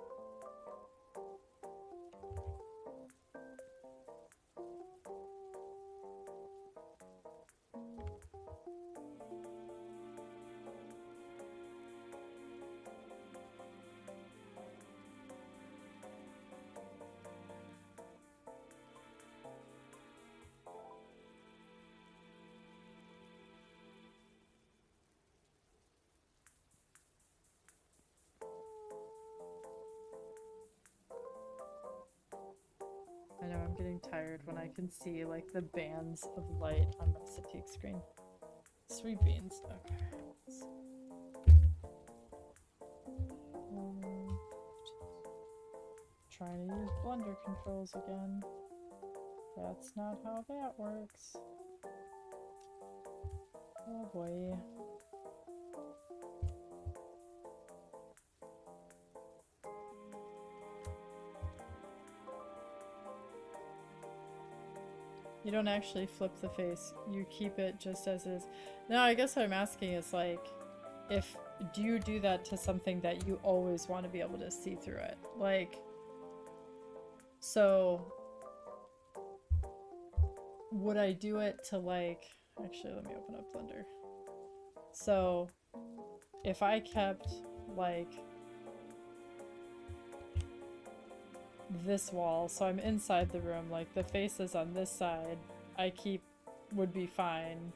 I know, I'm getting tired when I can see, like, the bands of light on my fatigue screen. Sweet beans. Okay. Trying to use Blender controls again. That's not how that works. Oh boy. You don't actually flip the face. You keep it just as is. No, I guess what I'm asking is, like, do you do that to something that you always want to be able to see through it? Like, so would I do it to, like, actually, let me open up Blender. So if I kept, like, this wall, so I'm inside the room, like the faces on this side would be fine,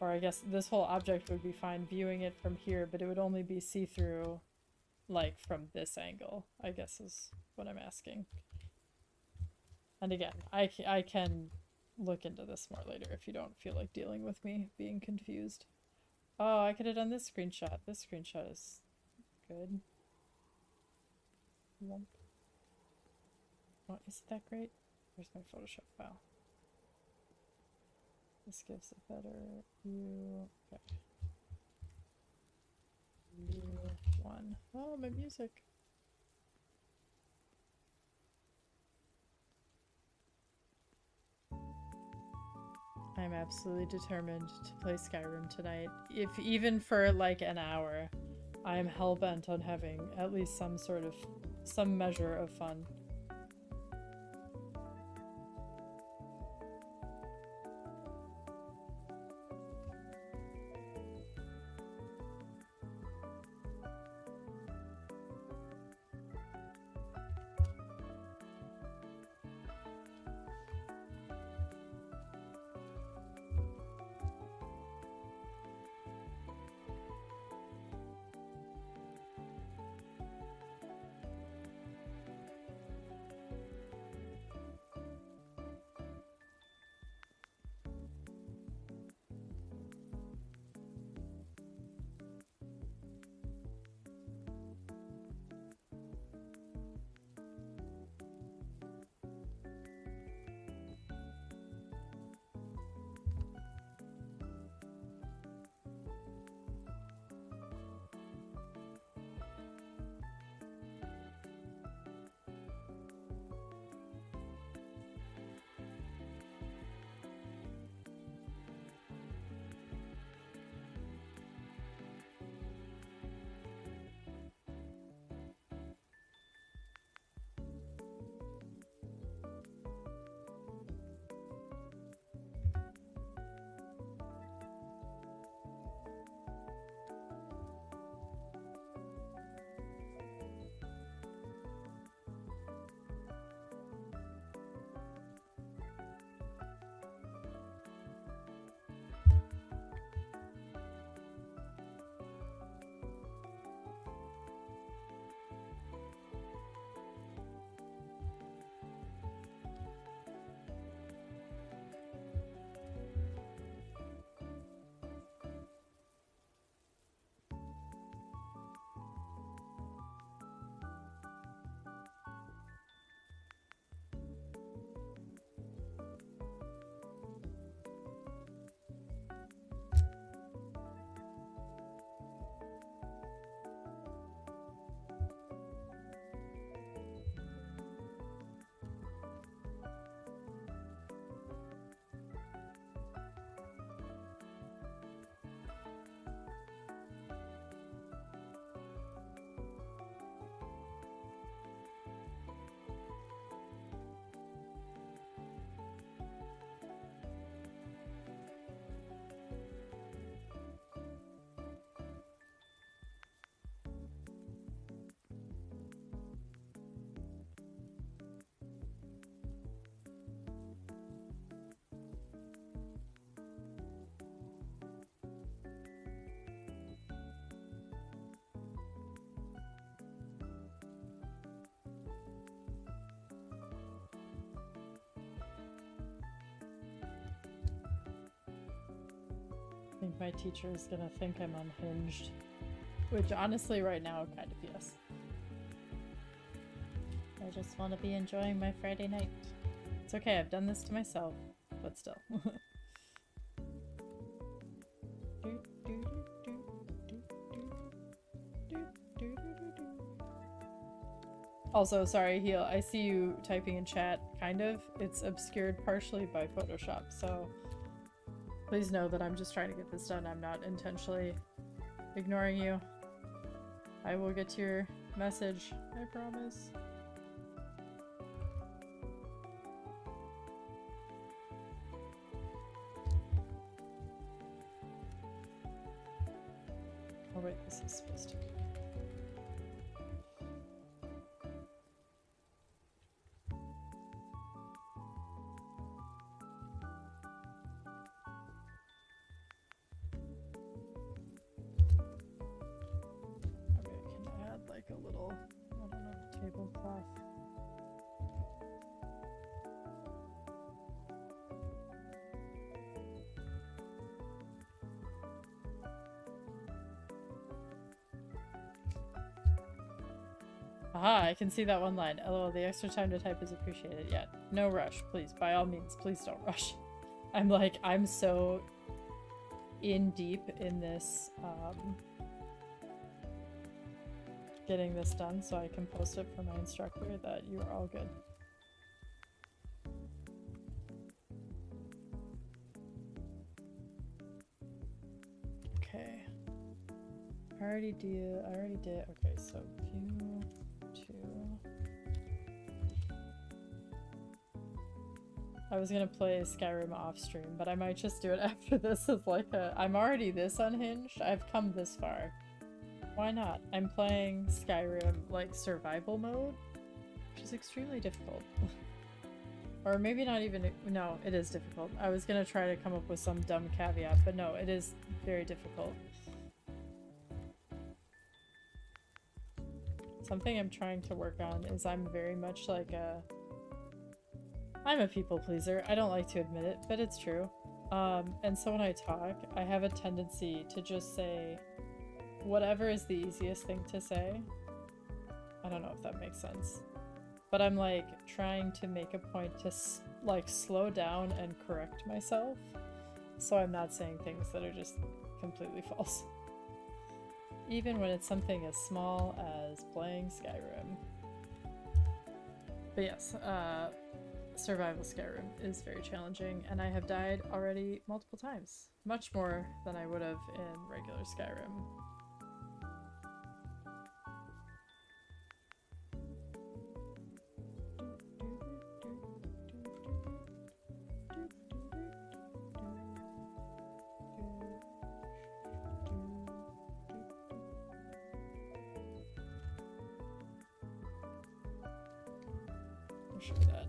or I guess this whole object would be fine viewing it from here, but it would only be see-through, like, from this angle, I guess is what I'm asking. And again, I can look into this more later if you don't feel like dealing with me being confused. Oh, I could have done this screenshot. This screenshot is good. Lump. Oh, isn't that great? Where's my Photoshop file? This gives a better view. Okay. View 1. Oh, my music. I'm absolutely determined to play Skyrim tonight. If even for like an hour, I am hell-bent on having at least some measure of fun. think my teacher is gonna think I'm unhinged. Which, honestly, right now, kind of yes. I just want to be enjoying my Friday night. It's okay, I've done this to myself, but still. Also, sorry, Heel, I see you typing in chat, kind of. It's obscured partially by Photoshop, so please know that I'm just trying to get this done. I'm not intentionally ignoring you. I will get to your message, I promise. Oh wait, this is supposed to be. A little, I don't know, tablecloth. Aha, I can see that one line. LOL, the extra time to type is appreciated. Yeah, no rush, please. By all means, please don't rush. I'm like, I'm so in deep in this, getting this done so I can post it for my instructor that you are all good. Okay. I already did. Okay, so view 2. I was gonna play Skyrim off stream, but I might just do it after this as like a— I'm already this unhinged. I've come this far. Why not? I'm playing Skyrim, like, survival mode, which is extremely difficult. Or maybe not even— no, it is difficult. I was gonna try to come up with some dumb caveat, but no, it is very difficult. Something I'm trying to work on is I'm very much like a— I'm a people pleaser. I don't like to admit it, but it's true. And so when I talk, I have a tendency to just say whatever is the easiest thing to say. I don't know if that makes sense. But I'm like trying to make a point to like slow down and correct myself, so I'm not saying things that are just completely false. Even when it's something as small as playing Skyrim. But yes, survival Skyrim is very challenging, and I have died already multiple times. Much more than I would have in regular Skyrim. I'm sure that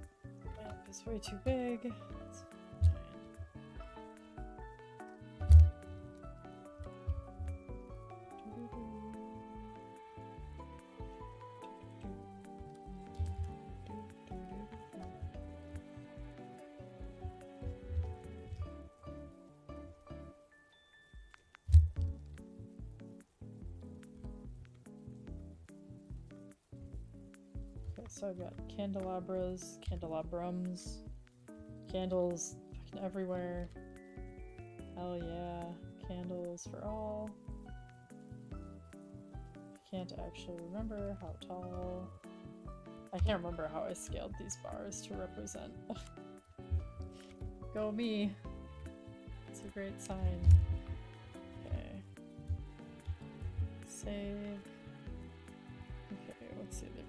map is way too big. It's fine. So I've got candelabras, candelabrums, candles fucking everywhere. Hell yeah, candles for all. I can't actually remember how tall. I can't remember how I scaled these bars to represent. Go me. It's a great sign. Okay. Save. Okay, let's see the view.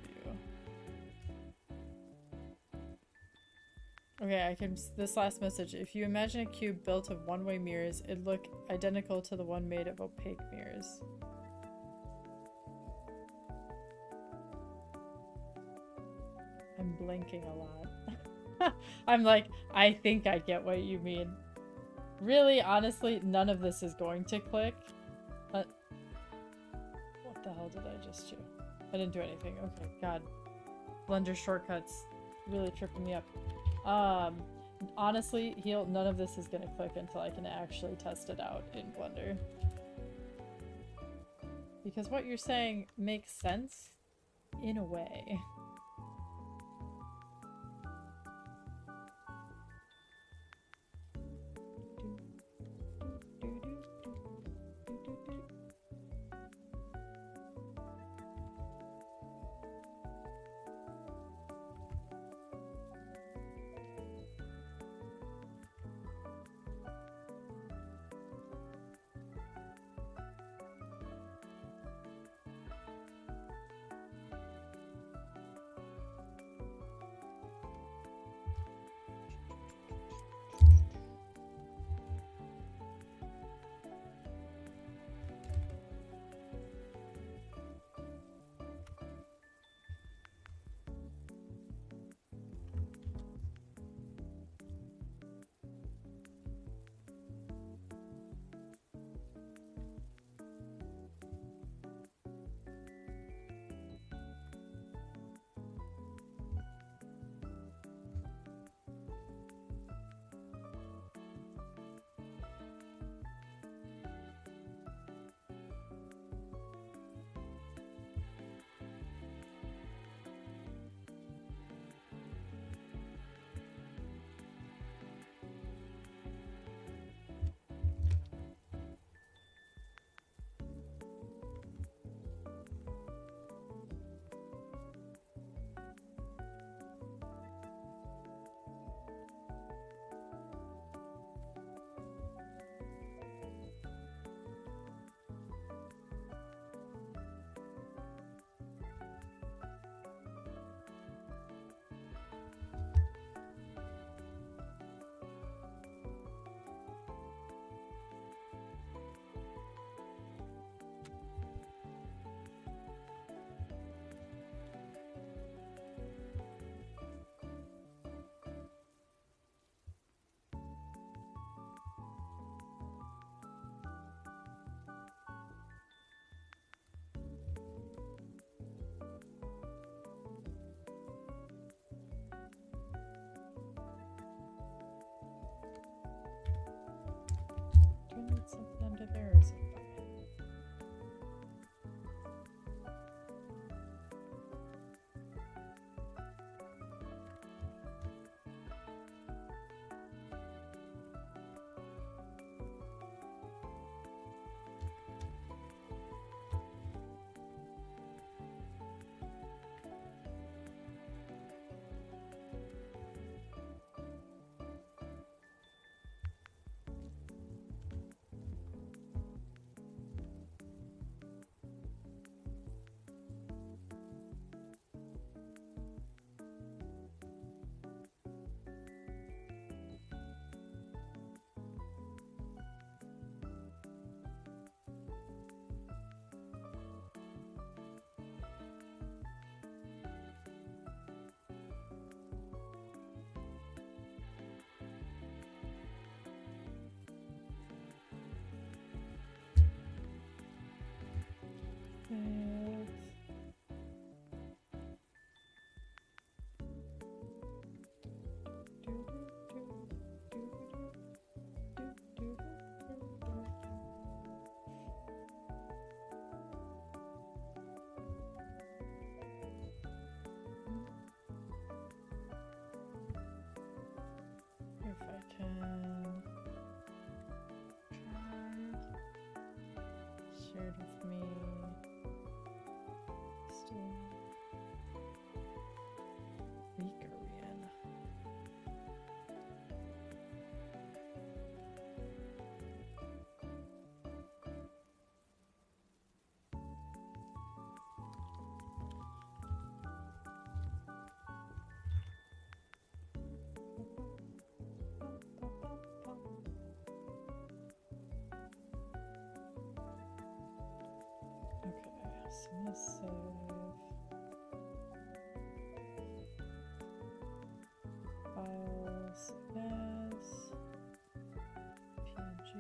Okay, I can— this last message. If you imagine a cube built of one-way mirrors, it'd look identical to the one made of opaque mirrors. I'm blinking a lot. I'm like, I think I get what you mean. Really, honestly, none of this is going to click. What the hell did I just do? I didn't do anything. Okay, God. Blender shortcuts really tripping me up. Honestly, none of this is gonna click until I can actually test it out in Blender. Because what you're saying makes sense in a way. Do I need something under there or is it fine? If I can shared with me still Vicarian. Okay, so I'm gonna save files as PNG.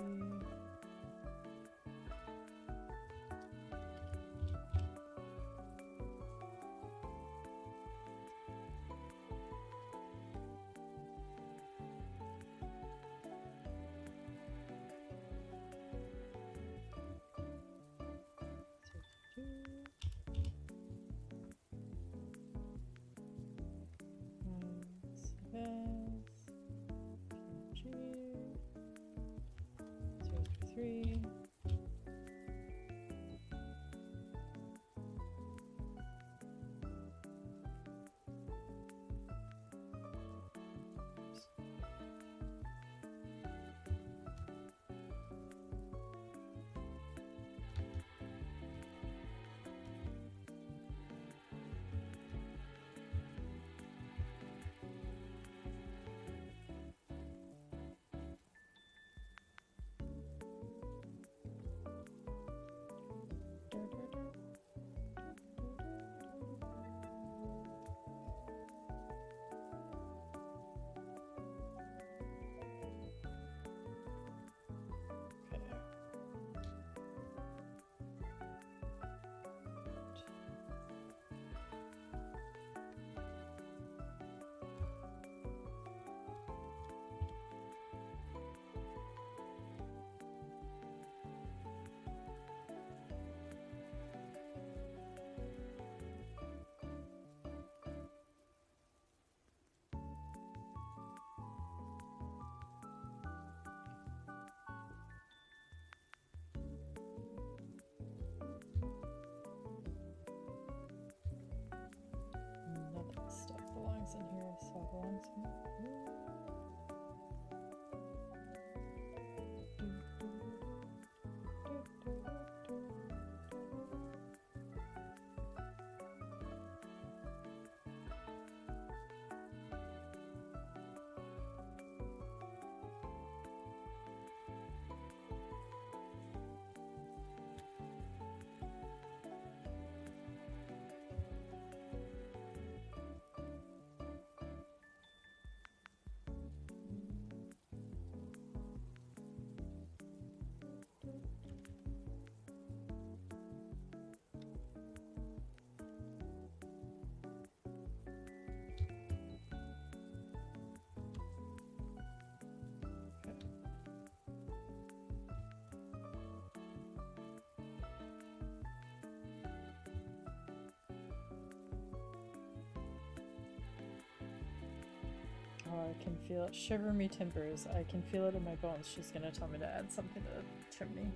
Oh, I can feel it. Shiver me timbers. I can feel it in my bones. She's gonna tell me to add something to the chimney.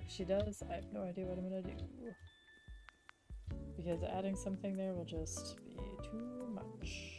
If she does, I have no idea what I'm gonna do. Because adding something there will just be too much.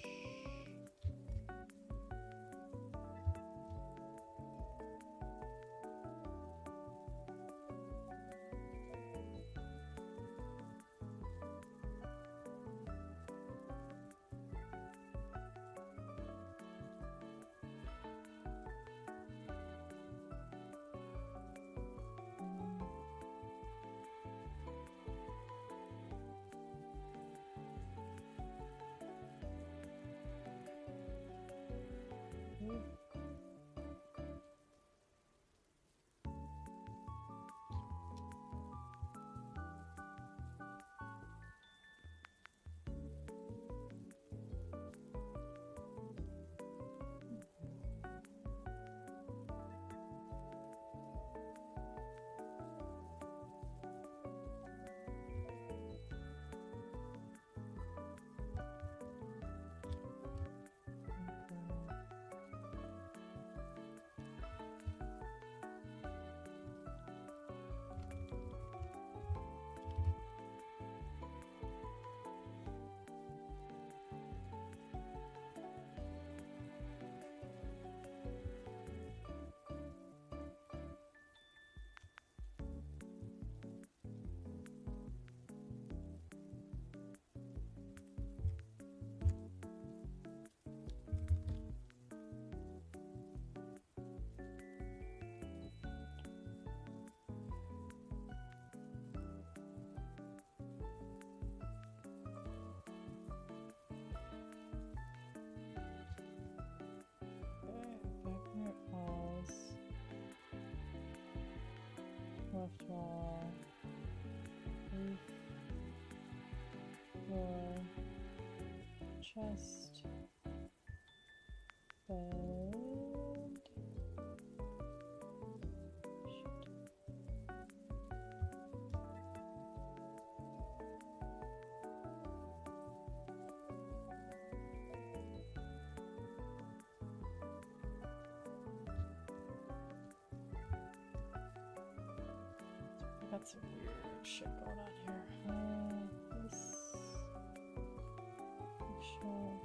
Backyard walls. Left wall. Roof. Floor. Chest. Bed. Shoot. Got some weird shit going on here. This bookshelf.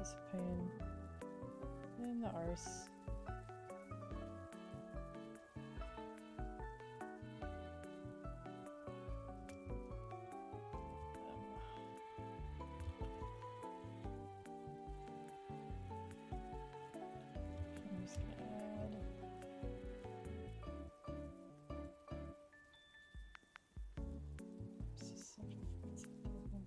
is a pain in the arse. I'm just gonna add. This is such a fancy table.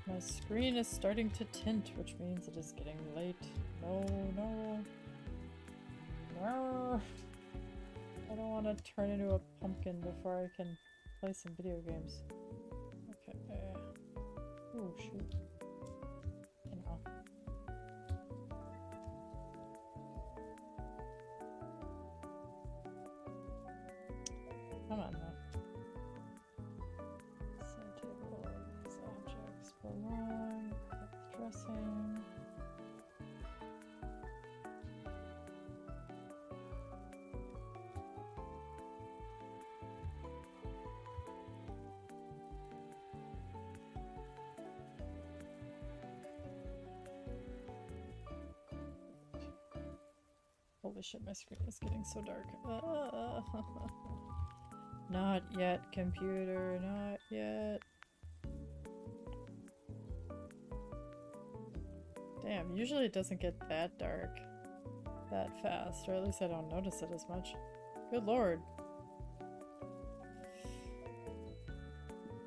My screen is starting to tint, which means it is getting late. No, no. No. I don't want to turn into a pumpkin before I can play some video games. Okay. Oh, shoot. You know. Come on, now. Side table, these objects belong. Dressing. Holy shit, my screen is getting so dark. Not yet, computer, not yet. Damn, usually it doesn't get that dark that fast, or at least I don't notice it as much. Good lord.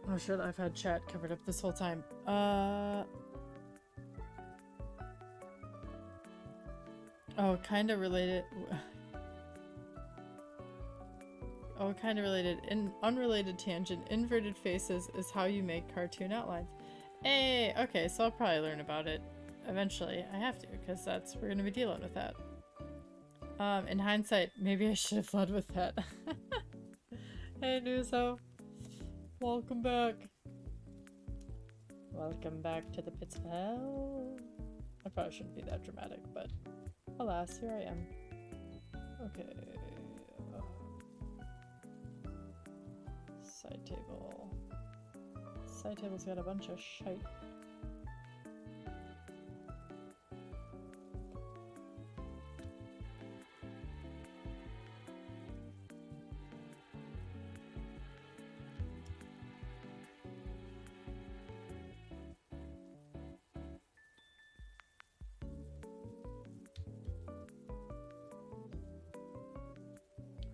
Oh shit, I've had chat covered up this whole time. Oh, kinda related. Oh, kinda related. Unrelated tangent. Inverted faces is how you make cartoon outlines. Hey, okay, so I'll probably learn about it eventually. I have to, because we're gonna be dealing with that. In hindsight, maybe I should have led with that. Hey, Nuzo. Welcome back. Welcome back to the pits of hell. I probably shouldn't be that dramatic, but alas, here I am. Okay. Side table. Side table's got a bunch of shite.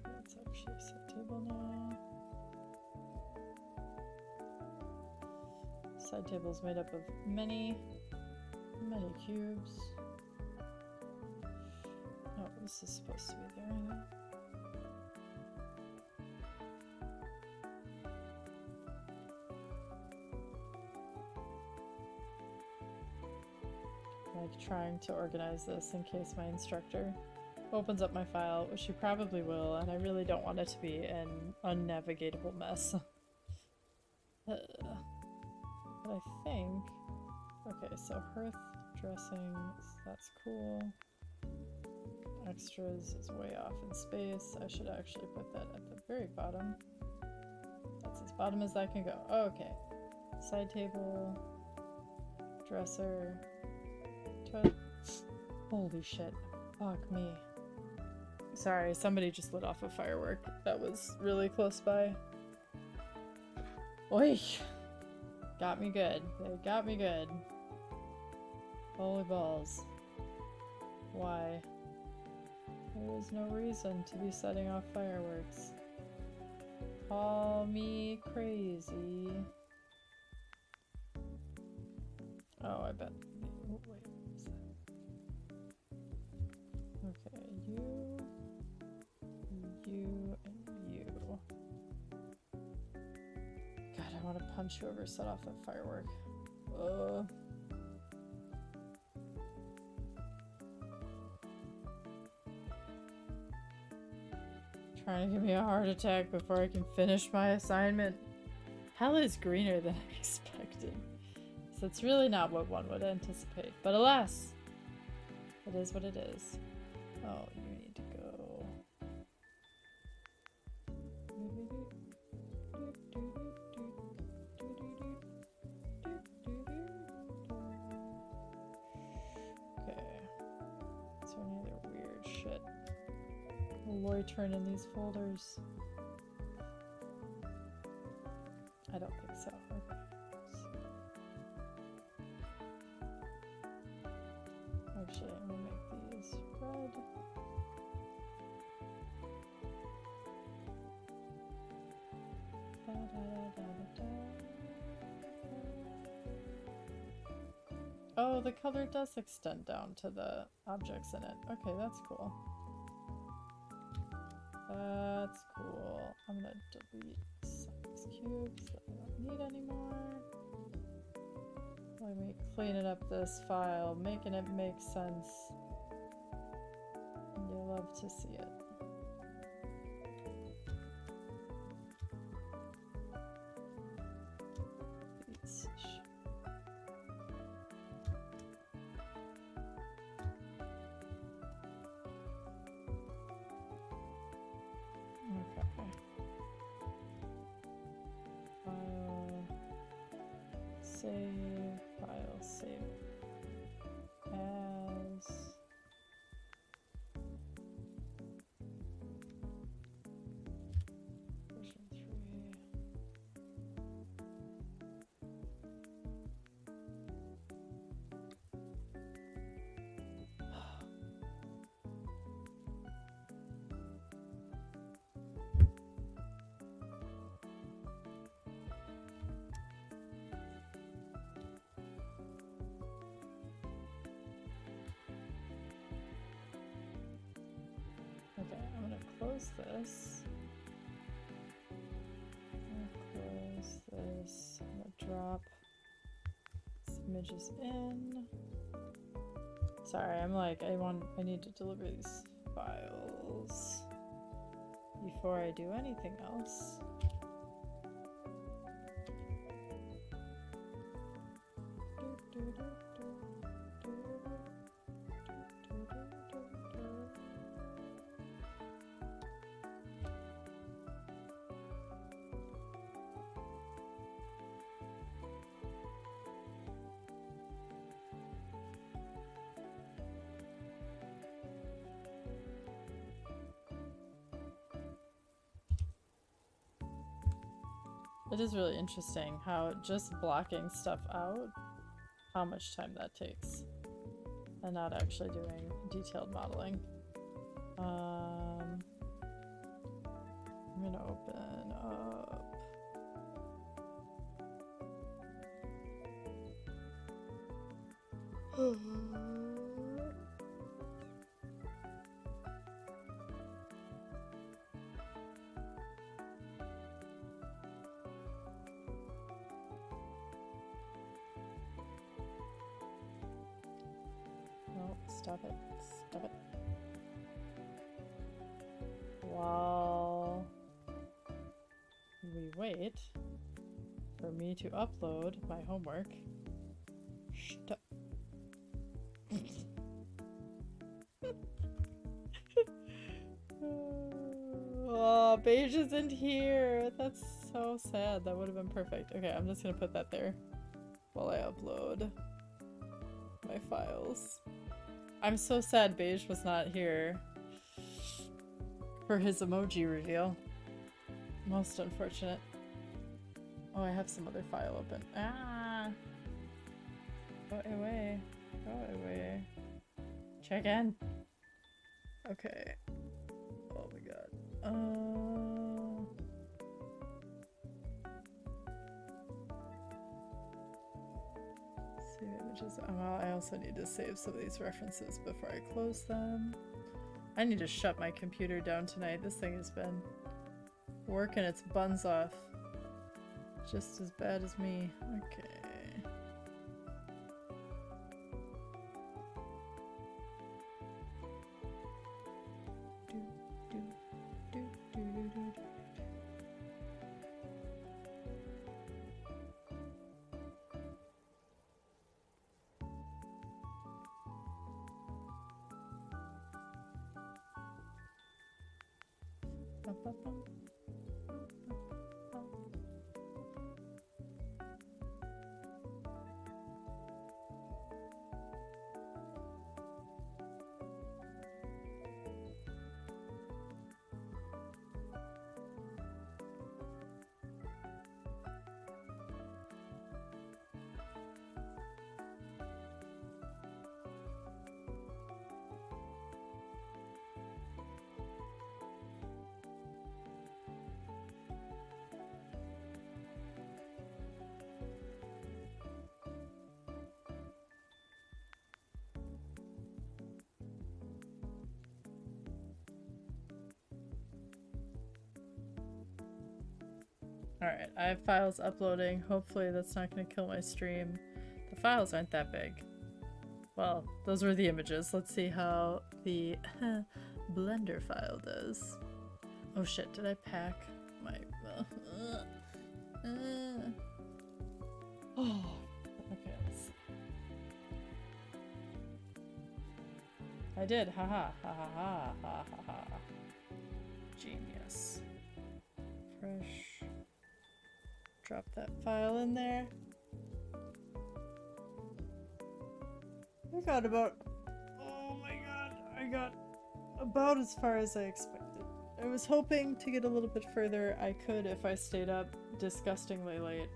That's actually a side table now. Side table is made up of many cubes. Oh, this is supposed to be there, I think. Like trying to organize this in case my instructor opens up my file, which she probably will, and I really don't want it to be an unnavigatable mess. But I think... Okay, so hearth dressings, that's cool. Extras is way off in space. I should actually put that at the very bottom. That's as bottom as that can go. Okay. Side table. Dresser. Toilet. Holy shit. Fuck me. Sorry, somebody just lit off a firework. That was really close by. Oi! Got me good. They got me good. Holy balls. Why? There is no reason to be setting off fireworks. Call me crazy. Oh, I bet. Oh, wait. What was that? Okay, you, and you. God, I want to punch whoever set off that firework. Trying to give me a heart attack before I can finish my assignment. Hell is greener than I expected. So it's really not what one would anticipate. But alas, it is what it is. Oh, you need to go. Okay. Is there any other weird shit? Will Lori turn in these folders? I don't think so. Okay. Actually, I'm gonna make these red. Da, da, da, da, da. Oh, the color does extend down to the objects in it. Okay, that's cool. That's cool. I'm gonna delete some of these cubes that I don't need anymore. Let me cleaning up this file, making it make sense. And you'll love to see it. These. Okay. File. Save. File. Save. As. Version 3. Okay, I'm gonna close this. I'm gonna close this. I'm gonna drop these images in. Sorry, I'm like, I need to deliver these files before I do anything else. It is really interesting how just blocking stuff out, how much time that takes, and not actually doing detailed modeling. I'm gonna open up. No, stop it. Stop it. While we wait for me to upload my homework. Stop. Oh, beige isn't here. That's so sad. That would have been perfect. Okay, I'm just gonna put that there while I upload my files. I'm so sad beige was not here for his emoji reveal. Most unfortunate. Oh, I have some other file open. Ah! Go away. Go away. Check in. Okay. Oh my god. Save images. Oh, well, I also need to save some of these references before I close them. I need to shut my computer down tonight. This thing has been working its buns off. Just as bad as me. Okay. Do, do, do, do. Ba-ba-bum. Alright, I have files uploading. Hopefully that's not going to kill my stream. The files aren't that big. Well, those were the images. Let's see how the Blender file does. Oh shit, did I pack my... Oh, okay. I did, haha, ha ha ha ha ha ha. Genius. Fresh. Drop that file in there. I got about... Oh my god, I got about as far as I expected. I was hoping to get a little bit further. I could if I stayed up disgustingly late,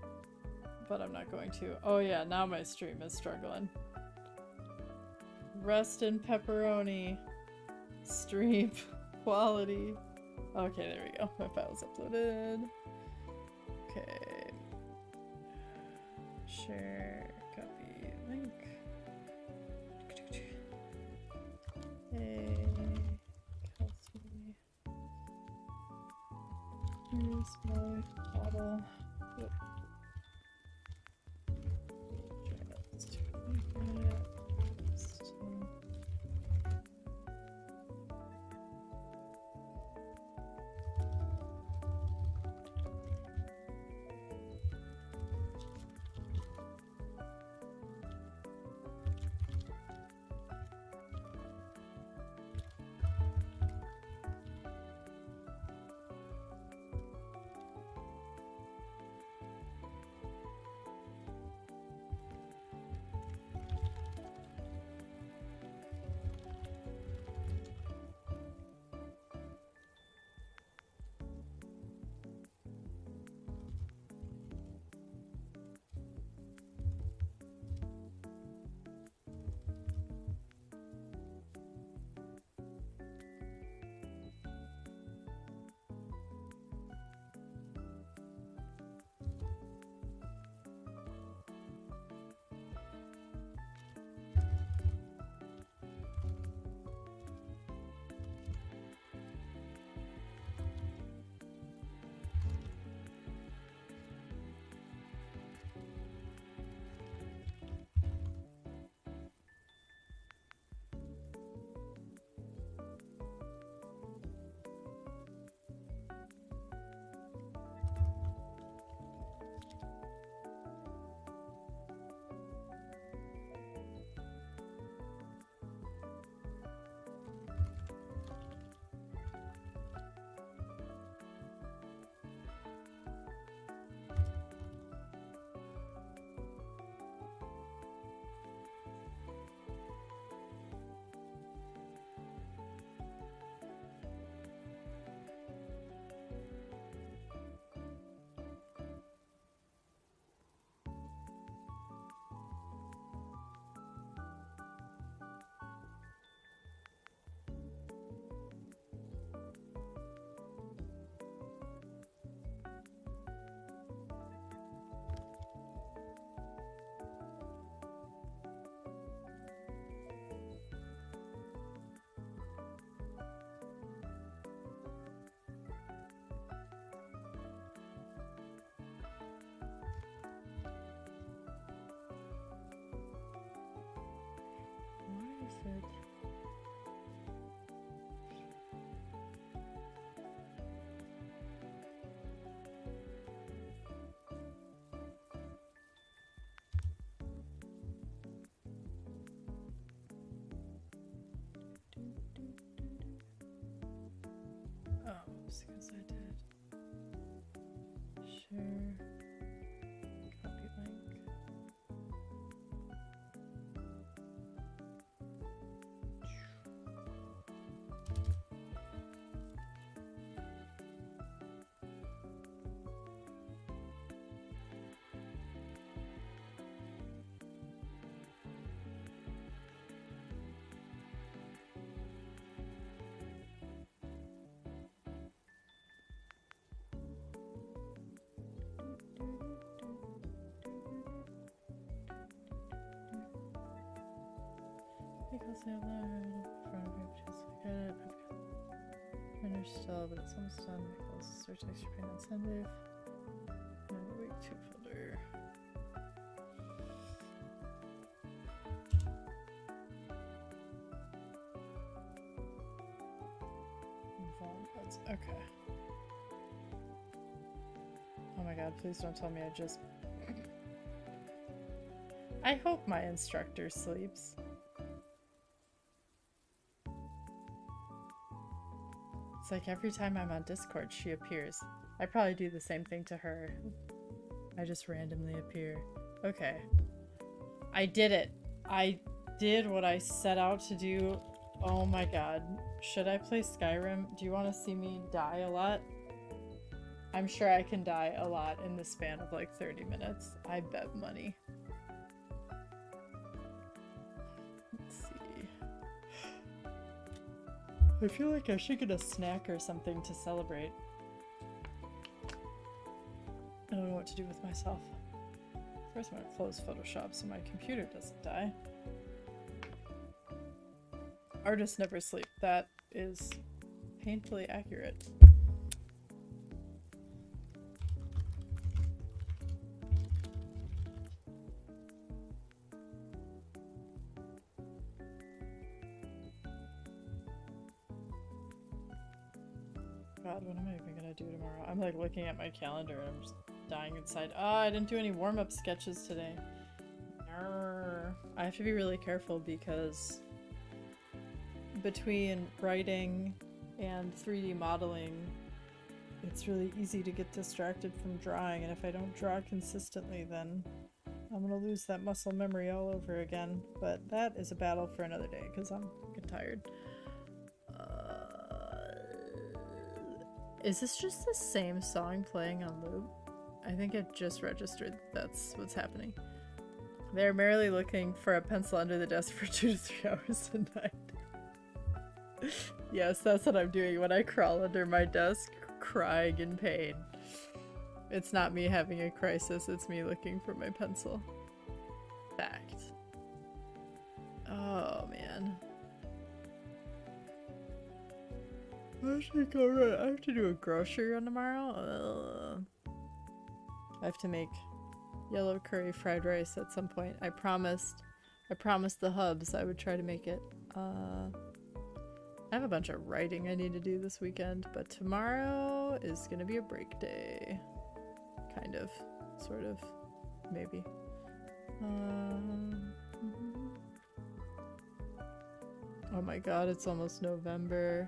but I'm not going to. Oh yeah, now my stream is struggling. Rust and pepperoni. Stream quality. Okay, there we go. My file's uploaded. Okay. Share, copy, link. Hey, Kelsey. Here's my model. Whoop. just because I did. Share. Copy link. Because I have that front of me, just look at it. I've got printer still, but it's almost done. Close the search extra print on Sunday. And week 2 folder. Okay. Oh my god, please don't tell me I just... I hope my instructor sleeps. It's like every time I'm on Discord, she appears. I probably do the same thing to her. I just randomly appear. Okay. I did it. I did what I set out to do. Oh my god. Should I play Skyrim? Do you want to see me die a lot? I'm sure I can die a lot in the span of like 30 minutes. I bet money. Let's see. I feel like I should get a snack or something to celebrate. I don't know what to do with myself. First I'm gonna close Photoshop so my computer doesn't die. Artists never sleep. That is painfully accurate. God, what am I even gonna do tomorrow? I'm like looking at my calendar and I'm just dying inside. Oh, I didn't do any warm-up sketches today. Arrgh. I have to be really careful because between writing and 3D modeling, it's really easy to get distracted from drawing, and if I don't draw consistently, then I'm gonna lose that muscle memory all over again. But that is a battle for another day because I'm fucking tired. Is this just the same song playing on loop? I think it just registered that's what's happening. They're merely looking for a pencil under the desk for 2 to 3 hours a night. Yes, that's what I'm doing when I crawl under my desk, crying in pain. It's not me having a crisis, it's me looking for my pencil. Fact. Oh, man. I should go right. I have to do a grocery run tomorrow. I have to make yellow curry fried rice at some point. I promised the hubs I would try to make it. I have a bunch of writing I need to do this weekend, but tomorrow is gonna be a break day. Kind of. Sort of. Maybe. Oh my god, it's almost November.